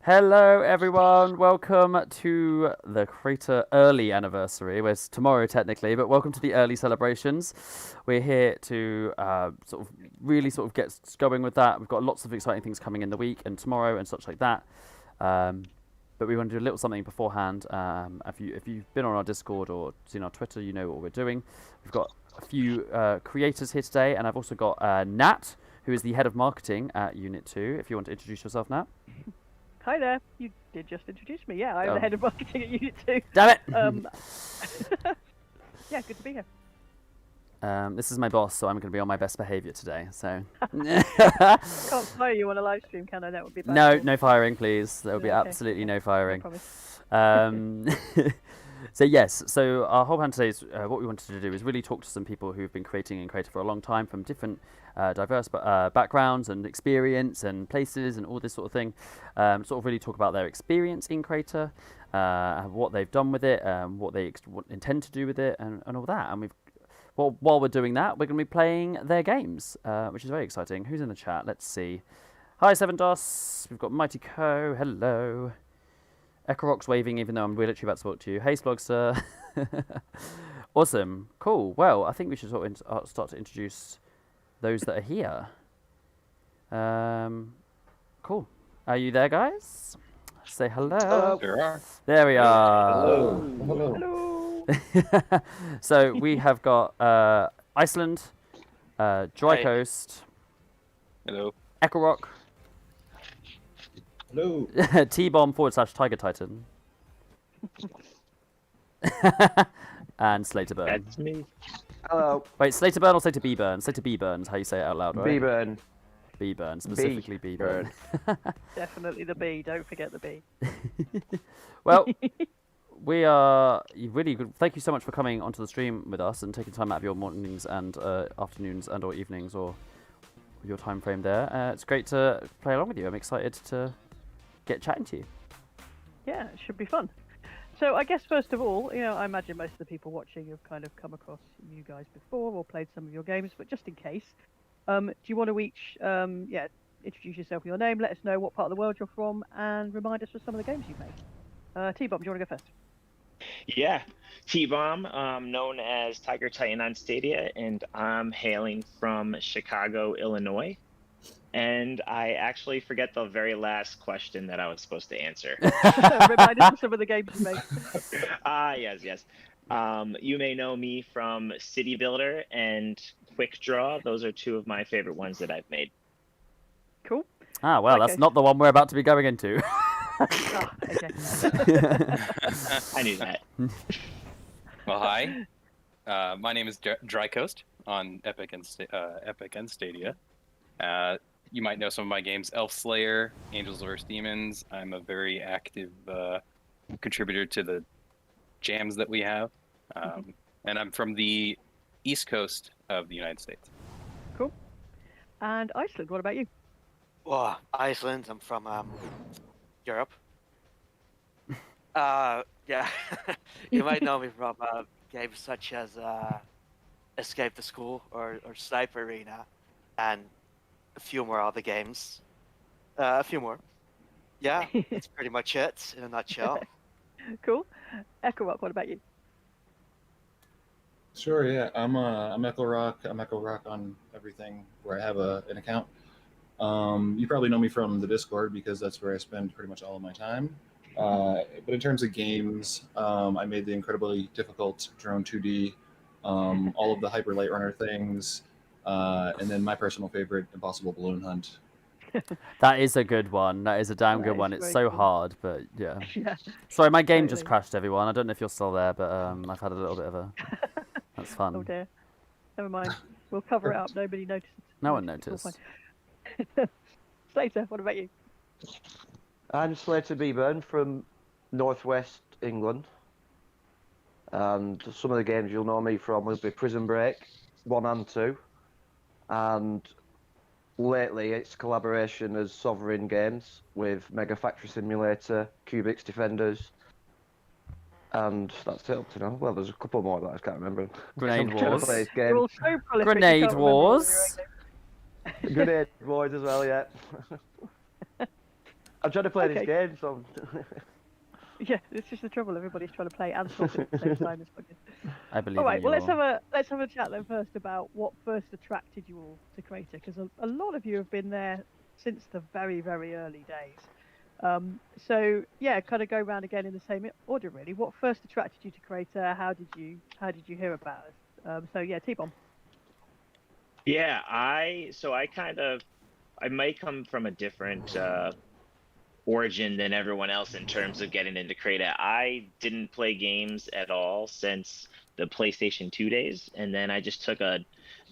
Hello, everyone. Welcome to the Crayta early anniversary. Well, it's tomorrow technically, but welcome to the early celebrations. We're here to really get going with that. We've got lots of exciting things coming in the week and tomorrow and such like that. But we want to do a little something beforehand. If you've been on our Discord or seen our Twitter, you know what we're doing. We've got a few creators here today, and I've also got Nat, who is the head of marketing at Unit 2. If you want to introduce yourself, Nat. Hi there. You did just introduce me. Yeah, I'm the head of marketing at Unit 2. Damn it! Yeah, good to be here. This is my boss, so I'm going to be on my best behaviour today. So Can't fire you on a live stream, can I? That would be bad. no firing, please. There will be absolutely no firing. So yes, so our whole plan today is what we wanted to do is really talk to some people who've been creating and creative for a long time from different diverse backgrounds and experience and places and all this sort of thing. Sort of really talk about their experience in Crayta, what they've done with it, what they intend to do with it, and all that. And while we're doing that, we're going to be playing their games, which is very exciting. Who's in the chat? Let's see. Hi, 7DOS. We've got Mighty Co. Hello. Ekorok's waving, even though we're literally about to talk to you. Hey, Splogster. Awesome. Cool. Well, I think we should start to introduce those that are here. Cool. Are you there, guys? Say hello. There we are. Hello. Hello. So we have got Iceland, Dry Coast. Hello. Ekorok. Hello. T-Bomb / Tiger Titan. And Slater Burn. That's me. Hello. Wait, Slater Burn or Slater B Burn? Slater B Burn is how you say it out loud, right? B burn. B Burn, specifically B Burn. Definitely the B. Don't forget the B. Well, we are really good. Thank you so much for coming onto the stream with us and taking time out of your mornings and afternoons and or evenings or your time frame there. It's great to play along with you. I'm excited to get chatting to you. Yeah, it should be fun. So I guess first of all, I imagine most of the people watching have kind of come across you guys before or played some of your games, but just in case, do you want to each, introduce yourself with your name, let us know what part of the world you're from, and remind us of some of the games you've made. T-Bomb, do you want to go first? Yeah, T-Bomb, known as Tiger Titan on Stadia, and I'm hailing from Chicago, Illinois. And I actually forget the very last question that I was supposed to answer. Remind us of some of the games you made. Yes. You may know me from City Builder and Quick Draw. Those are two of my favorite ones that I've made. Cool. Ah, well, that's not the one we're about to be going into. Okay. I knew that. Well, hi. My name is Dry Coast on Epic and Stadia. You might know some of my games: Elf Slayer, Angels vs. Demons. I'm a very active contributor to the jams that we have, and I'm from the East Coast of the United States. Cool. And Iceland, what about you? Well, Iceland. I'm from Europe. Yeah. You might know me from games such as Escape the School or Sniper Arena, and a few more other games. A few more. Yeah, that's pretty much it in a nutshell. Cool. Ekorok, what about you? Sure, yeah. I'm Echo Rock. I'm Echo Rock on everything where I have an account. You probably know me from the Discord because that's where I spend pretty much all of my time. But in terms of games, I made the incredibly difficult Drone 2D, all of the Hyper Light Runner things, and then my personal favorite, Impossible Balloon Hunt. That is a good one. That is a damn good one. It's so hard, but yeah. Sorry, my game just crashed, everyone. I don't know if you're still there, but I've had a little bit of a... That's fun. Oh dear. Never mind. We'll cover it up. Nobody notices. No one noticed. Slater, what about you? I'm Slater B Burn from Northwest England. And some of the games you'll know me from will be Prison Break 1 and 2. And lately it's collaboration as Sovereign Games with Mega Factory Simulator, Cubics Defenders, and that's it up to now. Well, there's a couple more that I can't remember. Grenade Wars. You're all so prolific, Grenade Wars. Grenade Wars as well, yeah. I'm trying to play Okay. this game, so Yeah, it's just the trouble. Everybody's trying to play and talk at the same time. It's fucking... I believe All right. in Well, you let's all. have a chat then first about what first attracted you all to Crayta, because a lot of you have been there since the very, very early days. So yeah, kind of go around again in the same order, really. What first attracted you to Crayta? How did you hear about us? So yeah, T-Bomb. Yeah, I might come from a different origin than everyone else in terms of getting into Crayta. I didn't play games at all since the PlayStation 2 days, and then I just took a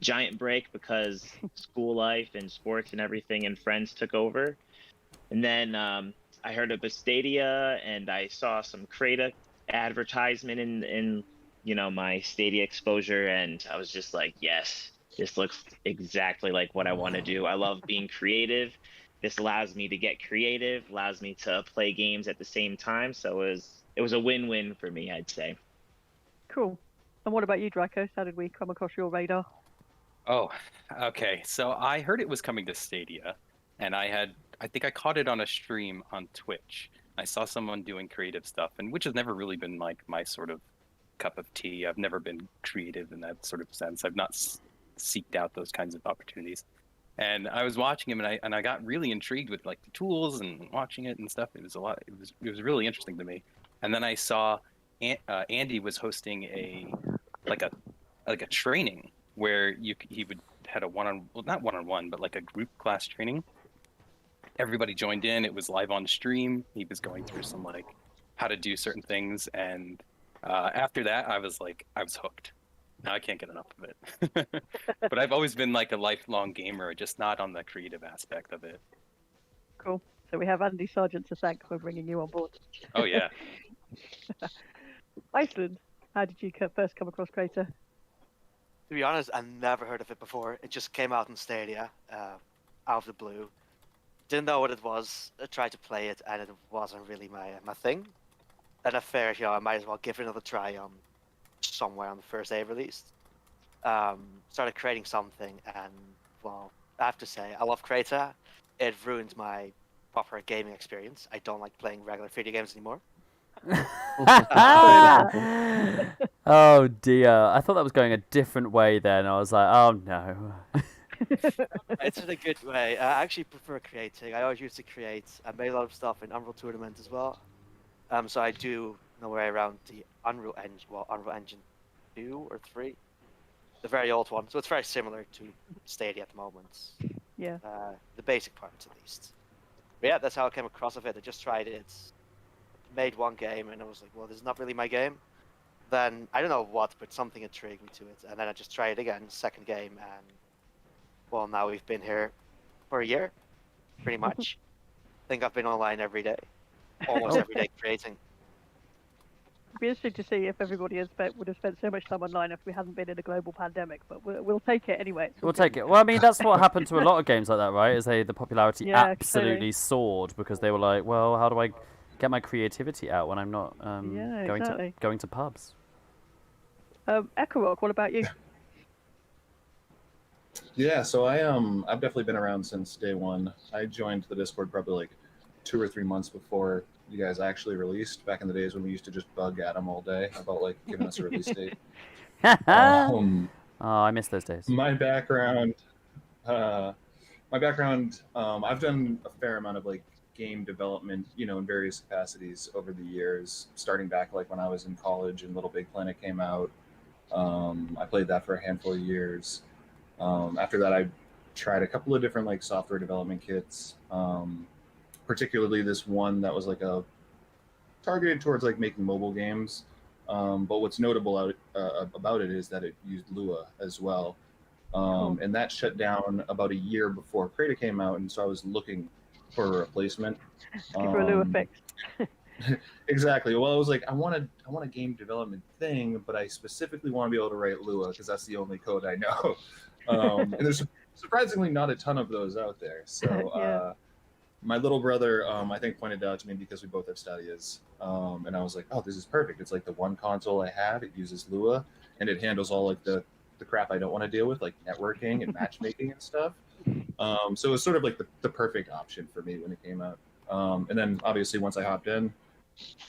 giant break because school life and sports and everything and friends took over. And then I heard of Stadia, and I saw some Crayta advertisement in my Stadia exposure, and I was just like, yes, this looks exactly like what I want to do. I love being creative. This allows me to get creative, allows me to play games at the same time. So it was a win-win for me, I'd say. Cool. And what about you, Draco? How did we come across your radar? Oh, okay. So I heard it was coming to Stadia, and I think I caught it on a stream on Twitch. I saw someone doing creative stuff, and which has never really been like my sort of cup of tea. I've never been creative in that sort of sense. I've not seeked out those kinds of opportunities. And I was watching him, and I got really intrigued with like the tools and watching it and stuff. It was a lot. It was really interesting to me. And then I saw Andy was hosting a training where he would had a not one-on-one, but like a group class training. Everybody joined in. It was live on stream. He was going through some like how to do certain things, and after that, I was hooked. Now I can't get enough of it. But I've always been like a lifelong gamer, just not on the creative aspect of it. Cool. So we have Andy Sargent to thank for bringing you on board. Oh yeah. Iceland, how did you first come across Crayta? To be honest, I never heard of it before. It just came out in Stadia, out of the blue. Didn't know what it was. I tried to play it, and it wasn't really my thing. And I figured, I might as well give it another try somewhere on the first day of release. Started creating something, and well, I have to say, I love Crayta. It ruined my proper gaming experience. I don't like playing regular video games anymore. Oh dear, I thought that was going a different way then. I was like, oh no. It's in a good way. I actually prefer creating. I always used to create. I made a lot of stuff in Unreal Tournament as well. So I do know my way around the Unreal Engine 2 or 3, the very old one. So it's very similar to Stadia at the moment. Yeah. The basic parts at least. But yeah, that's how I came across of it. I just tried it, made one game, and I was like, well, this is not really my game. Then I don't know what, but something intrigued me to it, and then I just tried it again, second game, and well, now we've been here for a year, pretty much. I think I've been online every day, almost every day creating. It'd be interesting to see if everybody would have spent so much time online if we hadn't been in a global pandemic, but we'll take it anyway. We'll take it. Well, I mean, that's what happened to a lot of games like that, right? Is the popularity Yeah, absolutely totally. soared because they were like, well, how do I get my creativity out when I'm not Yeah, going exactly. to pubs? Echo Rock, what about you? Yeah, so I've definitely been around since day one. I joined the Discord probably like 2 or 3 months before you guys actually released. Back in the days when we used to just bug Adam all day about like giving us a release date. Oh, I miss those days. My background, I've done a fair amount of like game development, in various capacities over the years. Starting back like when I was in college and Little Big Planet came out. I played that for a handful of years. After that, I tried a couple of different like software development kits, particularly this one that was like targeted towards like making mobile games. But what's notable about it is that it used Lua as well. And that shut down about a year before Crayta came out, and so I was looking for a replacement. Give her a Lua fix. Exactly. Well, I was like, I want a game development thing, but I specifically want to be able to write Lua because that's the only code I know. And there's surprisingly not a ton of those out there. So Yeah. my little brother, I think, pointed out to me because we both have Stadias, and I was like, oh, this is perfect. It's like the one console I have. It uses Lua, and it handles all like the crap I don't want to deal with, like networking and matchmaking and stuff. So it was sort of like the perfect option for me when it came out. And then obviously once I hopped in,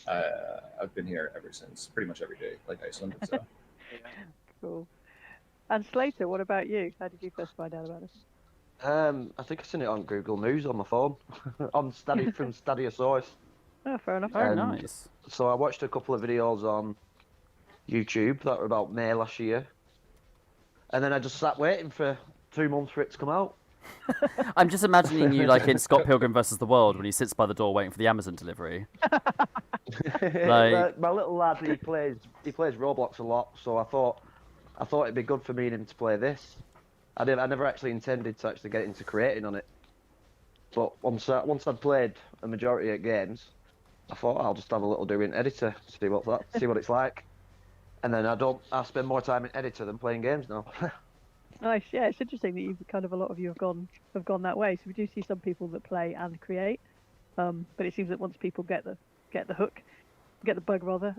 I've been here ever since, pretty much every day, like Iceland. So. Cool. And Slater, what about you? How did you first find out about us? I think I've seen it on Google News on my phone, on Stadia from Stadia Source. Oh, fair enough. Very And nice. So I watched a couple of videos on YouTube that were about May last year, and then I just sat waiting for 2 months for it to come out. I'm just imagining you like in Scott Pilgrim versus the World when he sits by the door waiting for the Amazon delivery. Like- My little lad, he plays Roblox a lot, so I thought it'd be good for me and him to play this. I never actually intended to actually get into creating on it, but once I'd played a majority of games, I thought I'll just have a little do in editor, see what it's like, and then I spend more time in editor than playing games now. Nice. Yeah, it's interesting that a lot of you have gone that way. So we do see some people that play and create, but it seems that once people get the hook, get the bug rather,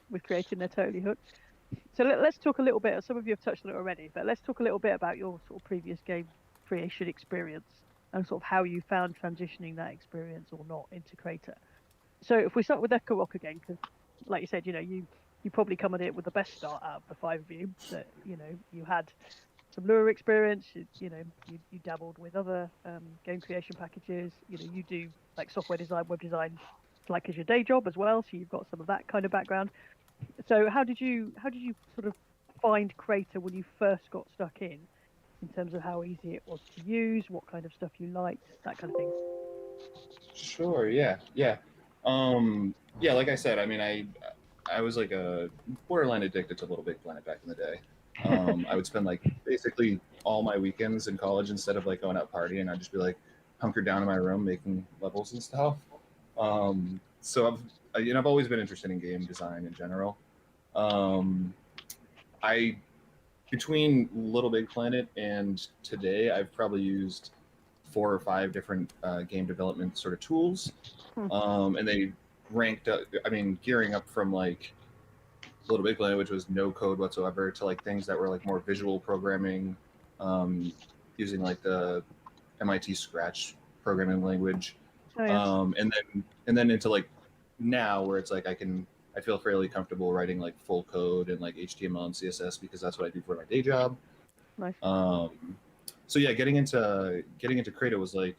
with creating, they're totally hooked. So let's talk a little bit. Some of you have touched on it already, but let's talk a little bit about your sort of previous game creation experience and sort of how you found transitioning that experience or not into Crayta. So if we start with Echo Rock again, because like you said, you probably come at it with the best start out of the 5 of you. That you had some Lua experience. You dabbled with other game creation packages. You do like software design, web design, like as your day job as well. So you've got some of that kind of background. So how did you sort of find Crayta when you first got stuck in terms of how easy it was to use, what kind of stuff you liked, that kind of thing? Sure. Yeah. Like I said, I mean, I was like a borderline addicted to Little Big Planet back in the day. I would spend like basically all my weekends in college, instead of like going out partying, I'd just be like hunkered down in my room making levels and stuff. So I've always been interested in game design in general. Between Little Big Planet and today, I've probably used 4 or 5 different game development sort of tools, and they ranked up. I mean, gearing up from like Little Big Planet, which was no code whatsoever, to like things that were like more visual programming, using like the MIT Scratch programming language, and then into like now where it's like I feel fairly comfortable writing like full code and like HTML and CSS because that's what I do for my day job. Nice. So yeah, getting into Crayta was like,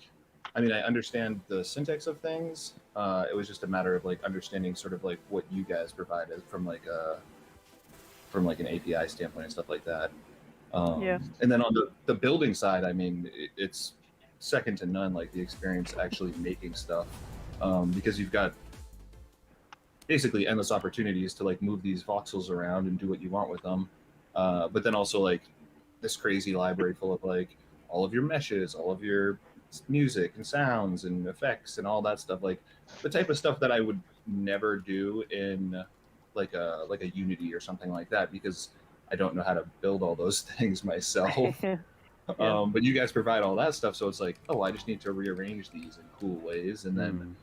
I mean, I understand the syntax of things. It was just a matter of like understanding sort of like what you guys provided from like an API standpoint and stuff like that. And then on the building side, I mean, it's second to none, like the experience actually making stuff, because you've got basically endless opportunities to like move these voxels around and do what you want with them. But then also like this crazy library full of like all of your meshes, all of your music and sounds and effects and all that stuff, like the type of stuff that I would never do in like a Unity or something like that, because I don't know how to build all those things myself. But you guys provide all that stuff, so it's like, oh, I just need to rearrange these in cool ways, and then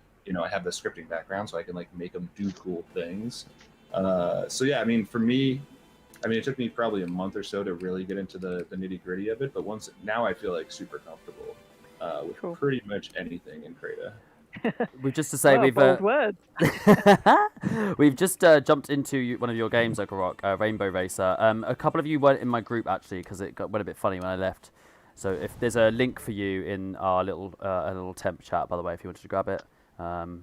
I have the scripting background, so I can like make them do cool things. So yeah, I mean, for me, it took me probably a month or so to really get into the nitty gritty of it, but now I feel like super comfortable with pretty much anything in Crayta. We've just to say bold words. we've just jumped into one of your games, Echo Rock, Rainbow Racer. A couple of you weren't in my group actually because it went a bit funny when I left. So if there's a link for you in our little temp chat, by the way, if you wanted to grab it and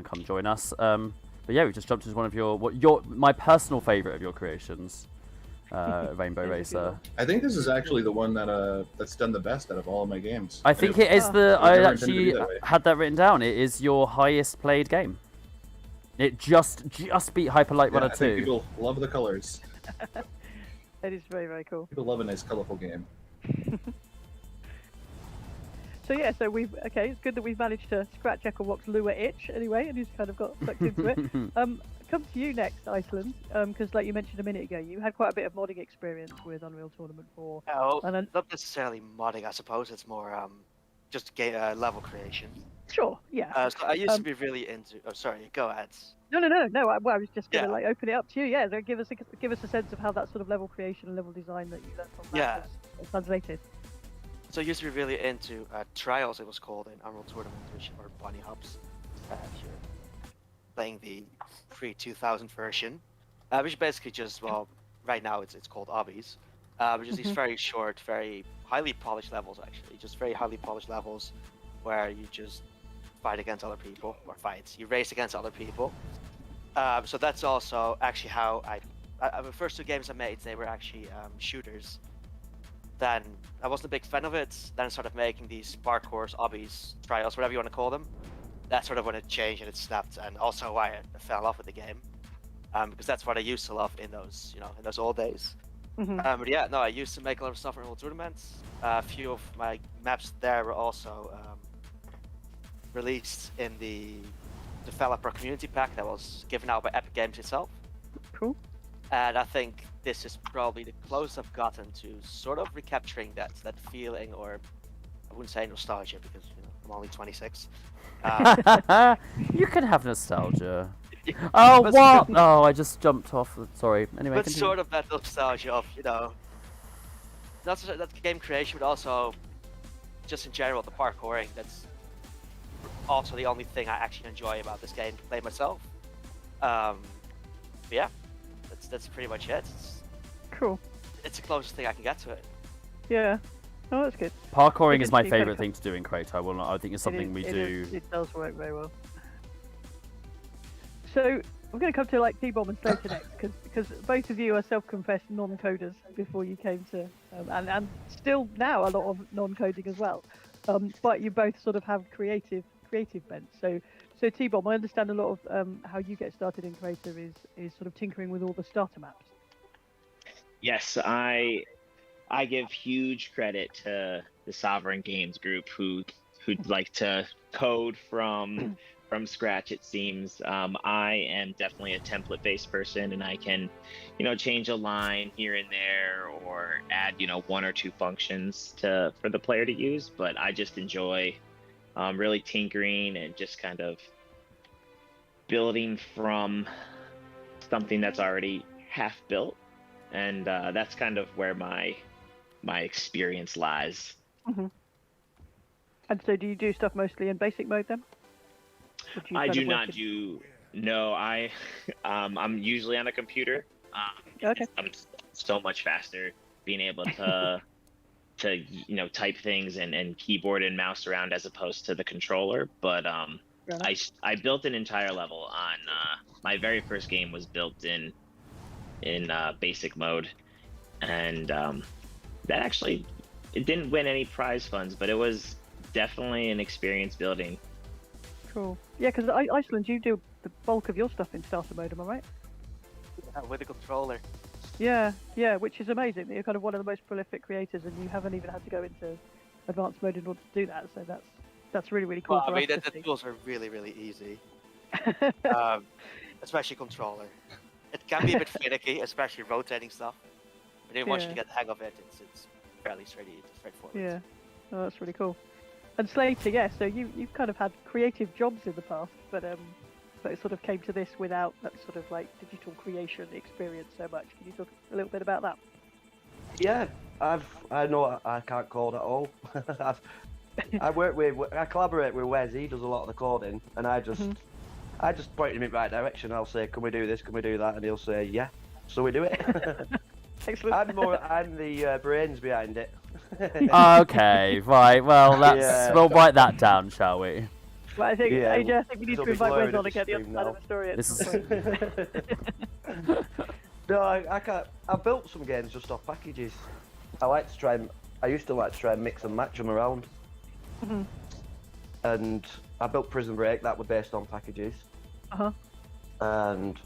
come join us. But yeah, we just jumped into one of my personal favourite of your creations, Rainbow Racer. I think this is actually the one that's done the best out of all of my games. I think it is I actually had that written down. It is your highest played game. It just beat Hyper Light Runner 2. I think people love the colors. It is very, very cool. People love a nice, colorful game. So yeah, it's good that we've managed to scratch Echo Rock's Lua itch anyway, and he's kind of got sucked into it. Come to you next, Iceland, because like you mentioned a minute ago, you had quite a bit of modding experience with Unreal Tournament 4. No, not necessarily modding, I suppose. It's more just level creation. Sure, yeah. So I used to be really into. Oh, sorry. Go ahead. No. I was just gonna open it up to you. Yeah, so give us a sense of how that sort of level creation and level design that you learned from that was translated. So I used to be really into trials, it was called, in Emerald Tournament, or Bunny Hops. If you're playing the pre-2000 version, which is basically just, well, right now it's called obbies, which is these very short, very highly polished levels, actually. Just very highly polished levels where you just fight against other people, or you race against other people. So that's also actually how the first 2 games I made, they were actually shooters. Then I wasn't a big fan of it. Then I started making these parkours, obbies, trials, whatever you want to call them. That's sort of when it changed and it snapped, and also why I fell in love with the game, because that's what I used to love in those, in those old days. But yeah, no, I used to make a lot of stuff in World Tournaments. A few of my maps there were also released in the developer community pack that was given out by Epic Games itself. Cool. And I think this is probably the closest I've gotten to sort of recapturing that feeling, or I wouldn't say nostalgia because I'm only 26. You can have nostalgia. Oh, But what? sort of- Oh, I just jumped off. Sorry. Anyway, But continue. sort of that nostalgia of not just that game creation, but also just in general the parkouring. That's also the only thing I actually enjoy about this game to play myself. But yeah, that's pretty much it. Cool. It's the closest thing I can get to it. Yeah. Oh, that's good. Parkouring You is can my see kind favourite of- thing to do in Crayta. I think it's something we do. It does work very well. So I'm going to come to like T-Bomb and Slater next, because both of you are self-confessed non-coders before you came to, and still now a lot of non-coding as well. But you both sort of have creative bent. So T-Bomb, I understand a lot of how you get started in Crayta is sort of tinkering with all the starter maps. Yes, I give huge credit to the Sovereign Games group who'd like to code from scratch. It seems I am definitely a template-based person, and I can, change a line here and there, or add 1 or 2 functions for the player to use. But I just enjoy really tinkering and just kind of building from something that's already half built, and that's kind of where my experience lies. And so do you do stuff mostly in basic mode then? Or you I kind do of work not in- do. No, I'm usually on a computer. Okay. I'm so much faster being able to type things and keyboard and mouse around as opposed to the controller. But Fair enough. I built an entire level on my very first game was built in basic mode, and that actually, it didn't win any prize funds, but it was definitely an experience building. Cool. Yeah, because Iceland, you do the bulk of your stuff in starter mode, am I right? With a controller. Yeah, which is amazing. You're kind of one of the most prolific creators, and you haven't even had to go into advanced mode in order to do that. So that's really, really cool. Well, for I mean, us to the see. tools are really, really easy. Especially controller. It can be a bit finicky, especially rotating stuff. But then once Yeah. you get the hang of it, it's fairly straightforward. Yeah, oh, that's really cool. And Slater, yeah. So you've kind of had creative jobs in the past, but it sort of came to this without that sort of like digital creation experience so much. Can you talk a little bit about that? Yeah, I know I can't code at all. I collaborate with Wes. He does a lot of the coding, and I just point him in the right direction. I'll say, "Can we do this? Can we do that?" And he'll say, "Yeah." So we do it. Excellent. I'm the brains behind it. Okay, right. Well, Yeah. we'll write that down, shall we? But I think, Yeah, AJ, I think we need it'll to be invite blurred Wes on at to get the the other stream side now. of the story. At This some is point. No, I can't. I built some games just off packages. I used to like to try and mix and match them around. Mhm. And I built Prison Break that were based on packages. Uh-huh. And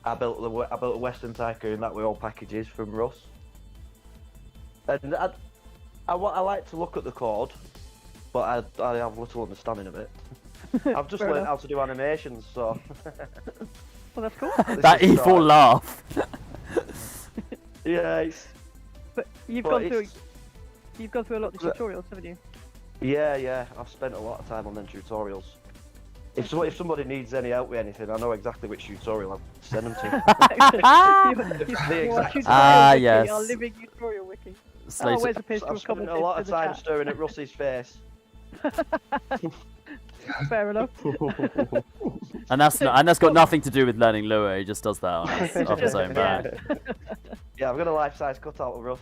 I built a Western Tycoon that were all packages from Russ. And I like to look at the code, but I have little understanding of it. I've just Fair learned enough. how to do animations, so. Well, that's cool. That is evil sort of- laugh. Yeah, it's, But you've but gone through a lot of the But- tutorials, haven't you? yeah. I've spent a lot of time on them tutorials. If somebody needs any help with anything, I know exactly which tutorial I'll send them to. Our exact- tutorial Ah, wiki, yes. Our living tutorial wiki. Slater, Wes appears to I've have spent commented a lot in of the time chat. staring at Russ's face. Fair enough. and that's got nothing to do with learning Lua. He just does that on his, off his own Yeah. back. Yeah, I've got a life-size cutout of Russ.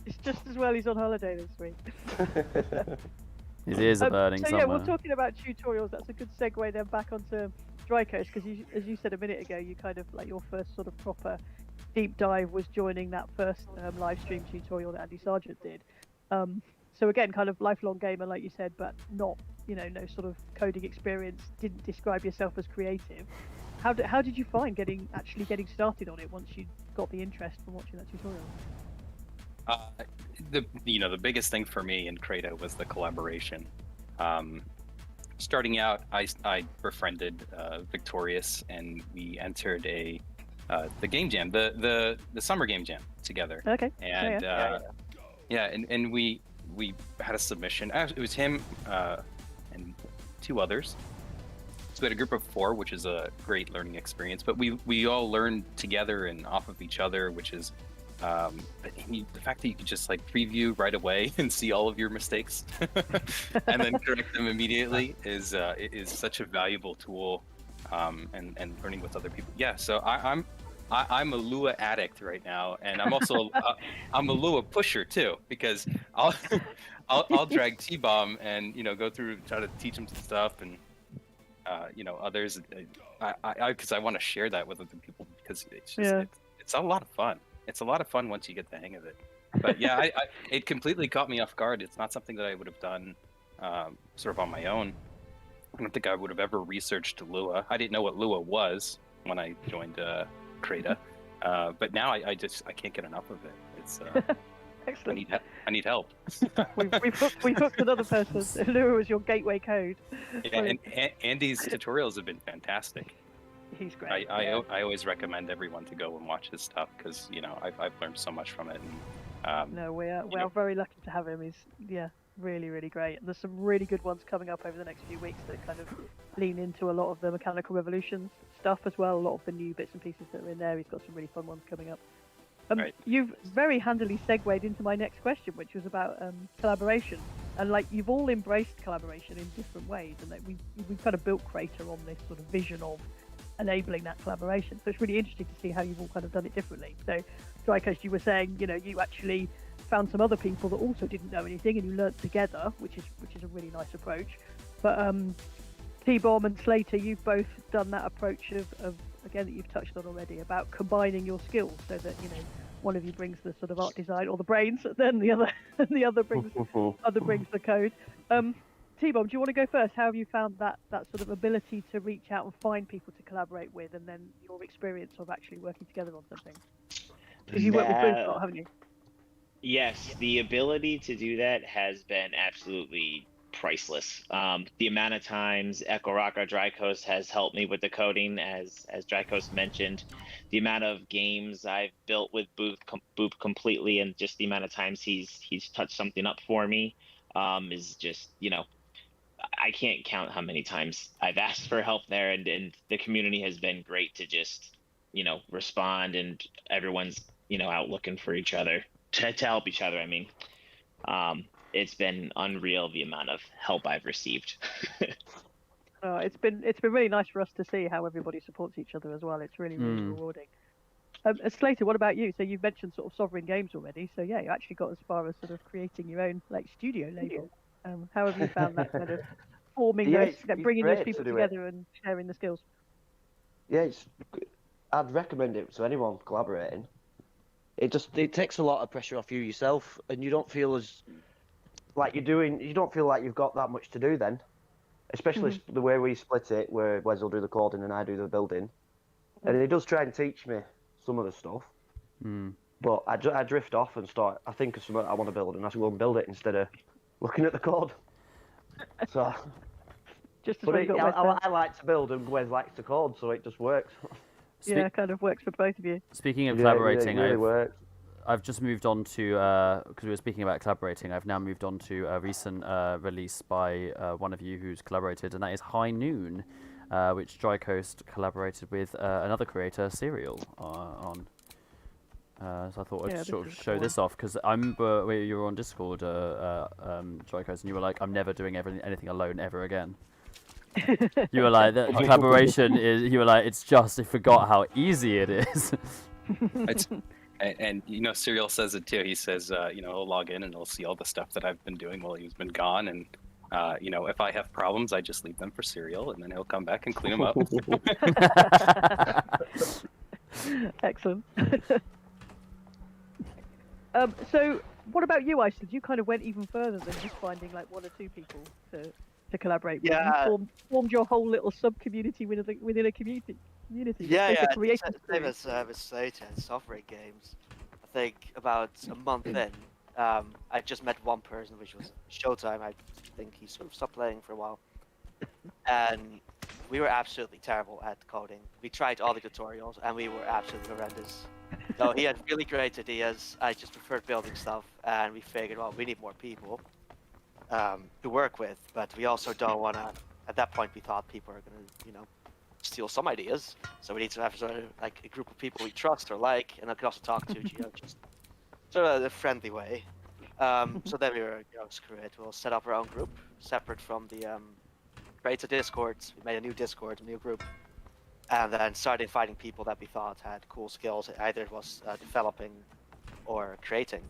It's just as well he's on holiday this week. His ears are burning so somewhere. yeah, we're talking about tutorials. That's a good segue then back onto Dry Coast, because as you said a minute ago, you kind of like your first sort of proper deep dive was joining that first live stream tutorial that Andy Sargent did. So again, kind of lifelong gamer, like you said, but not, no sort of coding experience. Didn't describe yourself as creative. How did you find actually getting started on it once you got the interest from watching that tutorial? The biggest thing for me in Crayta was the collaboration. Starting out, I befriended Victorious, and we entered the game jam, the summer game jam together. Okay. And and we had a submission. It was him and two others. So we had a group of 4, which is a great learning experience. But we all learned together and off of each other, which is the fact that you could just like preview right away and see all of your mistakes and then correct them immediately is such a valuable tool, and learning with other people. Yeah, so I'm a Lua addict right now, and I'm also I'm a Lua pusher too, because I'll drag T-Bomb and go through, try to teach him some stuff, and others. Because I want to share that with other people, because it's just it's a lot of fun. It's a lot of fun once you get the hang of it. But yeah, it completely caught me off guard. It's not something that I would have done sort of on my own. I don't think I would have ever researched Lua. I didn't know what Lua was when I joined Crayta, but now I can't get enough of it. It's Excellent. I need help. We've hooked another person. Lua was your gateway code. Yeah, and Andy's tutorials have been fantastic. He's great. I always recommend everyone to go and watch his stuff, because I've learned so much from it. And, no, we are very lucky to have him. He's really, really great. And there's some really good ones coming up over the next few weeks that kind of lean into a lot of the Mechanical Revolutions stuff as well. A lot of the new bits and pieces that are in there. He's got some really fun ones coming up. Right. You've very handily segued into my next question, which was about collaboration. And like you've all embraced collaboration in different ways, and that we've kind of built Crayta on this sort of vision of enabling that collaboration. So it's really interesting to see how you've all kind of done it differently. So, Dry Coast, you were saying, you actually found some other people that also didn't know anything, and you learnt together, which is a really nice approach. But T-Bomb and Slater, you've both done that approach of again that you've touched on already, about combining your skills, so that one of you brings the sort of art design or the brains, and then the other brings the code. T-Bomb, do you want to go first? How have you found that sort of ability to reach out and find people to collaborate with, and then your experience of actually working together on something? Because you work with Booth a lot, haven't you? Yes, the ability to do that has been absolutely priceless. The amount of times Echo Rock or Dry Coast has helped me with the coding, as Dry Coast mentioned, the amount of games I've built with Booth completely, and just the amount of times he's touched something up for me is just, I can't count how many times I've asked for help there, and the community has been great to just, respond, and everyone's, out looking for each other to help each other. I mean, it's been unreal the amount of help I've received. It's been really nice for us to see how everybody supports each other as well. It's really, really rewarding. Slater, what about you? So you've mentioned sort of Sovereign Games already. So yeah, you actually got as far as sort of creating your own studio label. How have you found that kind of forming bringing those people together and sharing the skills? Yeah, I'd recommend it to anyone collaborating. It takes a lot of pressure off you yourself, and you don't feel as like you don't feel like you've got that much to do then, especially the way we split it, where Wes will do the coding and I do the building. And he does try and teach me some of the stuff, but I drift off and I think of something I want to build, and I go and build it instead of looking at the code. So, I like to build, and Wes likes to code, so it just works. It kind of works for both of you. Speaking of collaborating, it really works. I've just moved on to, because we were speaking about collaborating, I've now moved on to a recent release by one of you who's collaborated, and that is High Noon, which Dry Coast collaborated with another creator, Serial, on. So I thought Yeah, I'd this sort of is the show one. this off because I remember you were on Discord, Drykos, and you were like, "I'm never doing anything alone ever again." You were like, "The collaboration is." You were like, "It's just I forgot how easy it is." It's, and you know, Serial says it too. He says, you know, he'll log in and he'll see all the stuff that I've been doing while he's been gone. And, you know, if I have problems, I just leave them for Serial and then he'll come back and clean them up. Excellent. So, what about you, Iceland? You kind of went even further than just finding like one or two people to collaborate with. Yeah. You formed your whole little sub community within a community. Yeah, It's a yeah. creative Same spirit. as Stadia and software games. I think about a month in, I just met one person, which was Showtime. I think he sort of stopped playing for a while, and we were absolutely terrible at coding. We tried all the tutorials, and we were absolutely horrendous. So he had really great ideas. I just preferred building stuff, and we figured, well, we need more people to work with, but we also don't want to. At that point, we thought people are going to, you know, steal some ideas. So we need to have sort of like a group of people we trust or like, and I can also talk to, you know, just sort of a friendly way. So then we were, you know, screw it. We'll set up our own group separate from the Crayta Discord. We made a new Discord, a new group, and then started inviting people that we thought had cool skills. Either it was developing or creating.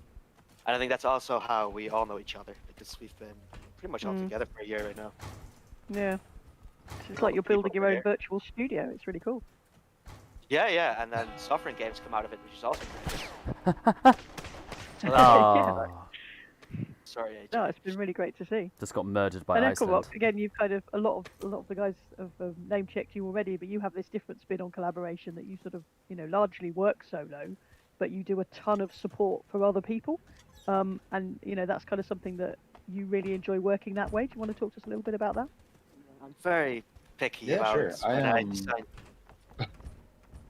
And I think that's also how we all know each other because we've been pretty much all together for a year right now. Yeah. It's like you're building your own virtual studio. It's really cool. Yeah, yeah, and then sovereign games come out of it, which is also great. So Oh, sorry, AJ. No, it's been really great to see. just got murdered by And Iceland. Echo again, you've kind of a lot of the guys have name checked you already, but you have this different spin on collaboration that you sort of, you know, largely work solo, but you do a ton of support for other people, and you know that's kind of something that you really enjoy working that way. Do you want to talk to us a little bit about that? I'm very picky Yeah, about sure. when I decide.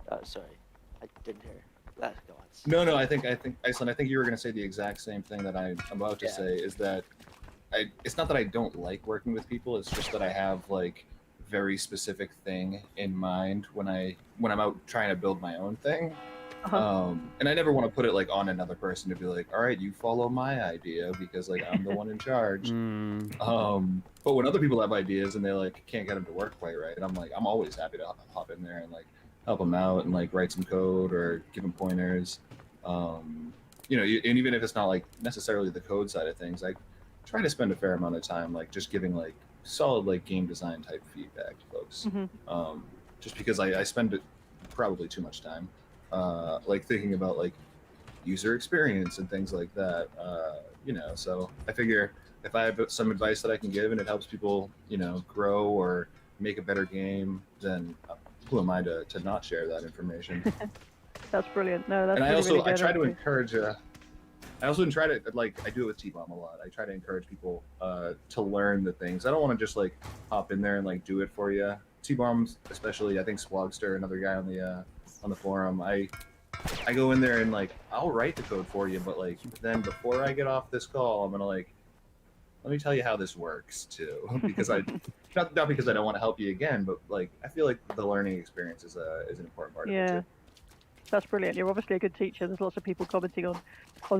Oh, sorry, I didn't hear. Let's go on. No, I think Iceland. I think you were going to say the exact same thing that I'm about to Yeah. say. Is that it's not that I don't like working with people. It's just that I have like very specific thing in mind when I'm out trying to build my own thing. And I never want to put it like on another person to be like, all right, you follow my idea because like I'm the one in charge. But when other people have ideas and they like can't get them to work quite right, I'm like, I'm always happy to hop in there and like help them out and like write some code or give them pointers. You know, and even if it's not like necessarily the code side of things, I try to spend a fair amount of time like just giving like solid like game design type feedback to folks. Just because I spend probably too much time like thinking about like user experience and things like that. You know, so I figure if I have some advice that I can give and it helps people, you know, grow or make a better game, then who am I to not share that information? That's brilliant. No, that's And really I try to good. encourage. I also try to like I do it with T-Bomb a lot. I try to encourage people to learn the things. I don't want to just like hop in there and like do it for you. T-Bombs, especially, I think Swogster, another guy on the forum. I go in there and like I'll write the code for you, but like then before I get off this call, I'm gonna like let me tell you how this works too, because I not because I don't want to help you again, but like I feel like the learning experience is an important part of it too. That's brilliant. You're obviously a good teacher. There's lots of people commenting on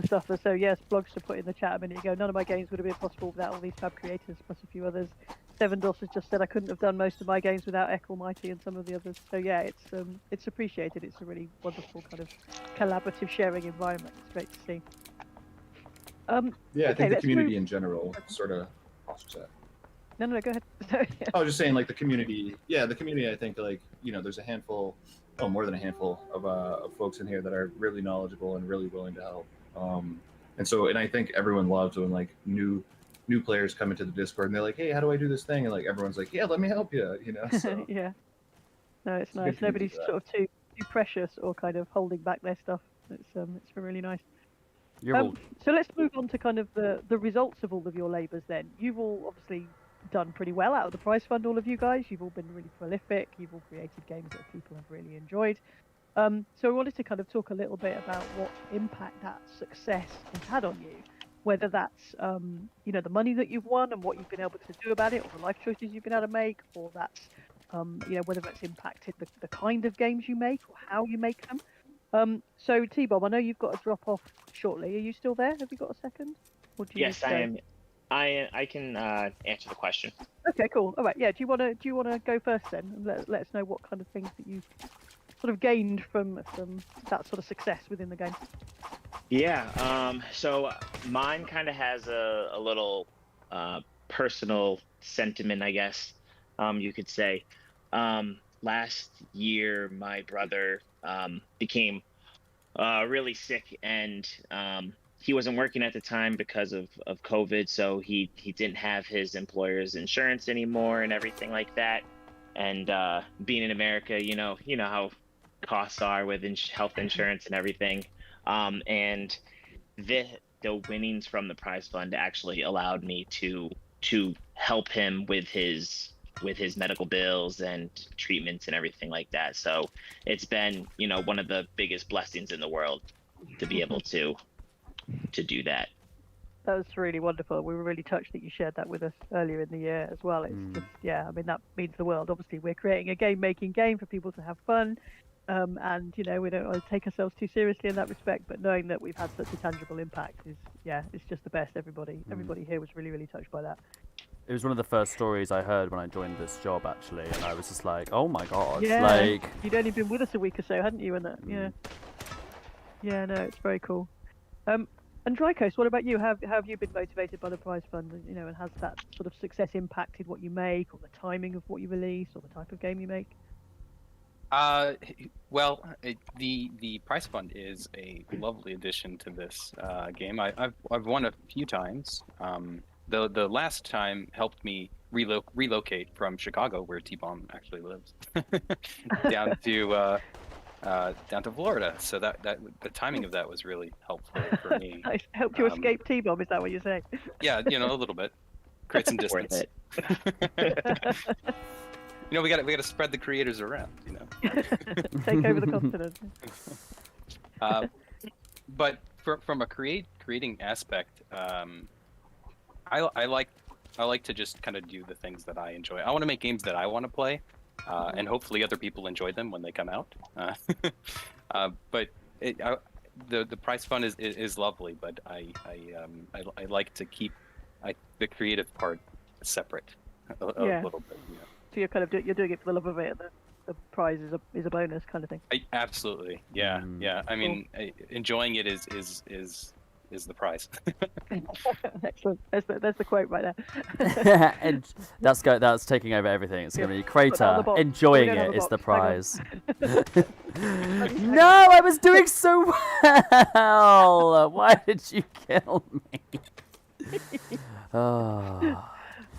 stuff. So yes, blogs to put in the chat a minute ago. None of my games would have been possible without all these fab creators, plus a few others. Seven Dos has just said I couldn't have done most of my games without Eck Almighty and some of the others. So yeah, it's appreciated. It's a really wonderful kind of collaborative sharing environment. It's great to see. Yeah, I think the community move... in general sort of. No, go ahead. Sorry. I was just saying, like the community. Yeah, the community. I think like there's a handful. Oh, more than a handful of folks in here that are really knowledgeable and really willing to help. And I think everyone loves when like new players come into the Discord and they're like, hey, how do I do this thing? And like everyone's like, yeah, let me help you. So, yeah. No, it's nice. Nobody's sort of too precious or kind of holding back their stuff. It's really nice. So let's move on to kind of the results of all of your labours then. You've all obviously done pretty well out of the prize fund, all of you guys. You've all been really prolific. You've all created games that people have really enjoyed. So I wanted to kind of talk a little bit about what impact that success has had on you, whether that's the money that you've won and what you've been able to do about it, or the life choices you've been able to make, or that's whether that's impacted the kind of games you make or how you make them. So T-Bomb, I know you've got to drop off shortly. Are you still there? Have you got a second? Or do you need Yes, to I go? am. I can answer the question. Okay, cool. All right. Yeah. Do you wanna go first then? And let us know what kind of things that you sort of gained from that sort of success within the game. Yeah. So mine kind of has a little personal sentiment, I guess. You could say. Last year, my brother became really sick, and he wasn't working at the time because of COVID, so he didn't have his employer's insurance anymore and everything like that. And being in America, you know how costs are with health insurance and everything. And the the winnings from the prize fund actually allowed me to help him with his medical bills and treatments and everything like that. So it's been, one of the biggest blessings in the world to be able to do that. That was really wonderful. We were really touched that you shared that with us earlier in the year as well. It's just, yeah, I mean, that means the world. Obviously, we're creating a game-making game for people to have fun. And, we don't want to take ourselves too seriously in that respect, but knowing that we've had such a tangible impact is, yeah, it's just the best. Everybody here was really, really touched by that. It was one of the first stories I heard when I joined this job, actually, and I was just like, "Oh my god!" Yeah, Like, you'd only been with us a week or so, hadn't you? And that, yeah, no, it's very cool. And Drykos, what about you? How have you been motivated by the prize fund? And has that sort of success impacted what you make, or the timing of what you release, or the type of game you make? Well, the prize fund is a lovely addition to this game. I've won a few times. The last time helped me relocate from Chicago, where T-Bomb actually lives, down to Florida. So that the timing of that was really helpful for me. I helped you escape T-Bomb. Is that what you're saying? Yeah, a little bit. Create some Worth distance. it. We got to spread the creators around. Take over the continent. But from a creating aspect, I like to just kind of do the things that I enjoy. I want to make games that I want to play, and hopefully other people enjoy them when they come out. But the prize fund is lovely, but I like to keep the creative part separate a little bit. So you're doing it for the love of it, and the prize is a bonus kind of thing. Absolutely, yeah. I mean, enjoying it is the prize. Excellent. There's the quote right there. and that's taking over everything. It's going to be Crayta. Enjoying it is the prize. No, I was doing so well. Why did you kill me?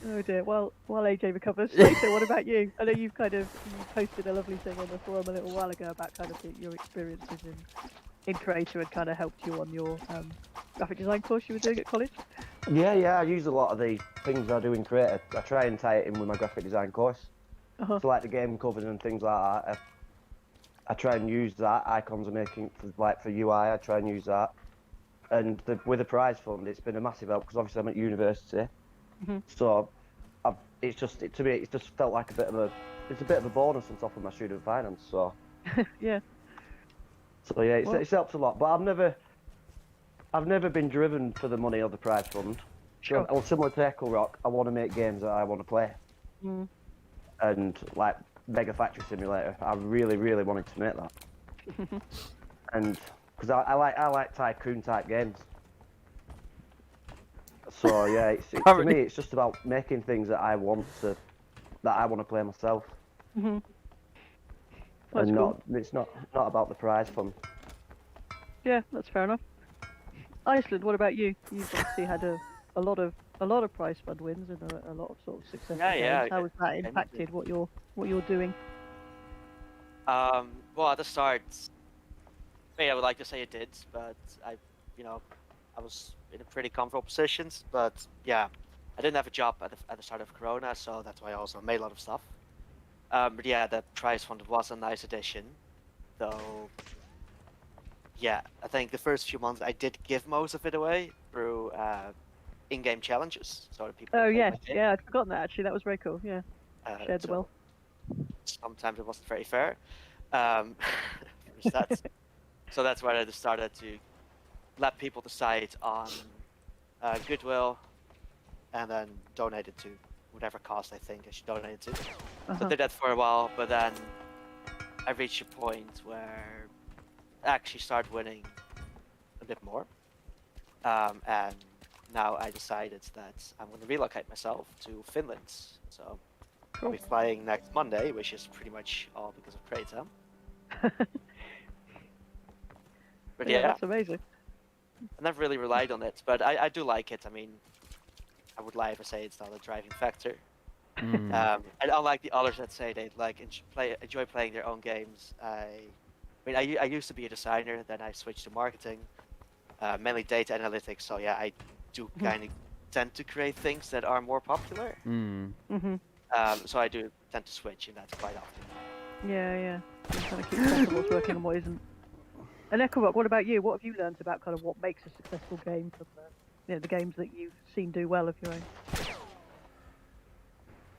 Oh dear. Well, while AJ recovers, Crayta, what about you? I know you posted a lovely thing on the forum a little while ago about kind of your experiences in Crayta and kind of helped you on your graphic design course you were doing at college. Yeah, I use a lot of the things I do in Crayta. I try and tie it in with my graphic design course. So like the game covers and things like that, I try and use that. Icons I'm making for UI, I try and use that. And with the prize fund, it's been a massive help because obviously I'm at university. So it's just felt like a bit of a bonus on top of my student finance. So yeah. So yeah, it's helped a lot. But I've never been driven for the money of the prize fund. Sure. So, similar to Echo Rock, I want to make games that I want to play. And like Mega Factory Simulator, I really, really wanted to make that. And because I like tycoon type games. So yeah, to me, it's just about making things that I want to play myself. That's and cool. It's not about the prize fund. Yeah, that's fair enough. Iceland, what about you? You've obviously had a lot of prize fund wins and a lot of sort of successful games. How has that impacted what you're doing? Well, at the start, I would like to say it did, but I was in a pretty comfortable positions. But yeah, I didn't have a job at the start of Corona, so that's why I also made a lot of stuff. But yeah, the prize fund was a nice addition, though. Yeah, I think the first few months I did give most of it away through in-game challenges, so that people. Oh yes, yeah, I'd forgotten that actually. That was very cool. Yeah, shared the wealth. Sometimes it wasn't very fair. That. So that's where I just started to let people decide on goodwill, and then donate it to whatever cost I think I should donate it to. So I did that for a while, but then I reached a point where I actually started winning a bit more. And now I decided that I'm going to relocate myself to Finland. So I'll be flying next Monday, which is pretty much all because of Crayta. But yeah, that's amazing. I never really relied on it, but I do like it. I mean, I would lie if I say it's not a driving factor. And unlike the others that say they like enjoy playing their own games, I used to be a designer, then I switched to marketing, mainly data analytics. So yeah, I do kind of tend to create things that are more popular. So I do tend to switch, and that's quite often. Yeah. You kind of keep track of what's working and what isn't. And Echobock, what about you? What have you learned about kind of what makes a successful game from the games that you've seen do well of your own?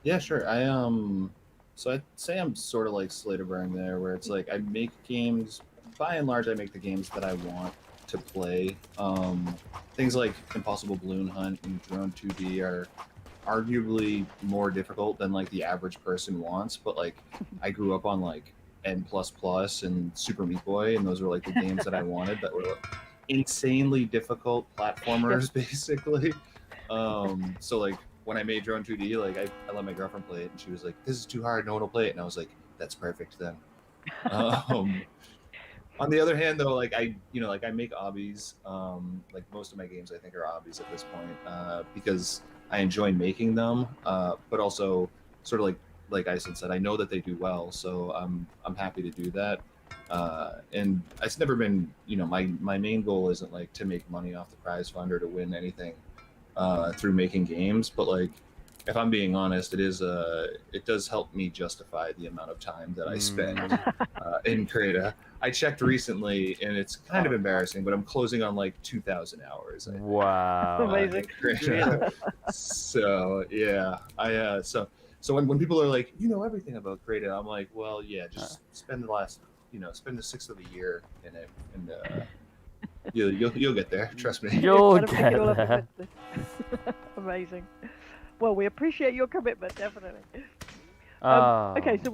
Yeah, sure. So I'd say I'm sort of like Slaterberg there, where it's like I make games. By and large, I make the games that I want to play. Things like Impossible Balloon Hunt and Drone 2D are arguably more difficult than like the average person wants, but like I grew up on like N++ and Super Meat Boy, and those were like the games that I wanted that were like, insanely difficult platformers, basically. So like when I made Drone 2D, like I let my girlfriend play it, and she was like, "This is too hard. No one will play it." And I was like, "That's perfect then." On the other hand, though, like I make obbies. Like most of my games, I think are obbies at this point, because I enjoy making them, but also sort of like Iceland said, I know that they do well, so I'm happy to do that. And it's never been, my main goal isn't like to make money off the prize fund or to win anything through making games, but like if I'm being honest, it does help me justify the amount of time that I spend in Crayta. I checked recently, and it's kind of embarrassing, but I'm closing on like 2,000 hours. I think. Wow. Amazing. So yeah, so when people are like, you know everything about Crayta, I'm like, well, yeah, just spend the sixth of the year in it, and you'll get there. Trust me. You'll Kind of pick it all get up there. eventually. Amazing. Well, we appreciate your commitment, definitely. Okay, so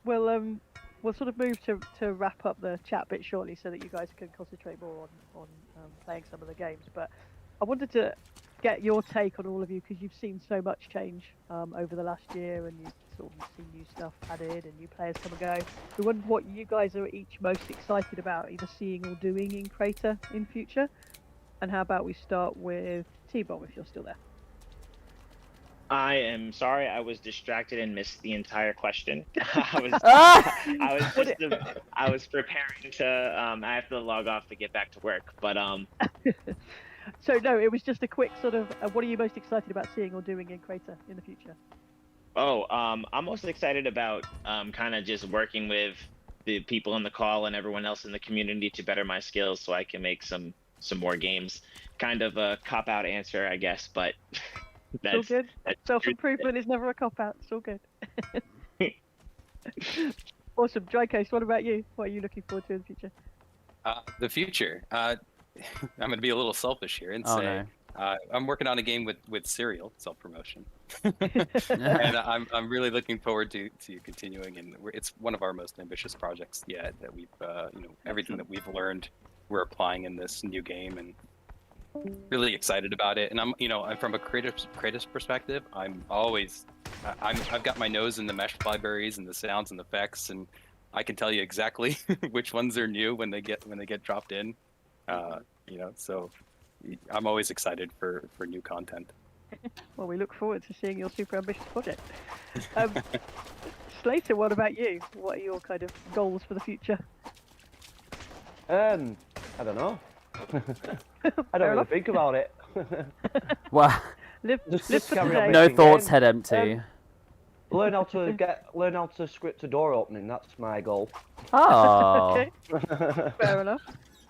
we'll sort of move to wrap up the chat bit shortly, so that you guys can concentrate more on playing some of the games. But I wanted to get your take on all of you, because you've seen so much change over the last year, and you've sort of seen new stuff added and new players come and go. We wondered what you guys are each most excited about either seeing or doing in Crayta in future. And how about we start with T-Bomb, if you're still there. I am sorry, I was distracted and missed the entire question. I was preparing to. I have to log off to get back to work, but So no, it was just a quick sort of. What are you most excited about seeing or doing in Crayta in the future? I'm most excited about kind of just working with the people on the call and everyone else in the community to better my skills, so I can make some more games. Kind of a cop-out answer, I guess, but. It's all good. Self-improvement is never a cop-out. It's all good. Awesome. Dry Case, what about you? What are you looking forward to in the future? The future. I'm going to be a little selfish here and say I'm working on a game with Serial, self-promotion. And I'm really looking forward to continuing, and it's one of our most ambitious projects yet, that we've everything that we've learned we're applying in this new game, and really excited about it. And I'm from a creative perspective, I've got my nose in the mesh libraries and the sounds and the effects, and I can tell you exactly which ones are new when they get dropped in. So I'm always excited for new content. Well, we look forward to seeing your super ambitious project. Slater, what about you? What are your kind of goals for the future? I don't know. I don't really think about it. Wow. Live for carry on today. No making thoughts, games. head empty. Learn how to script a door opening. That's my goal. Oh. Okay, fair enough.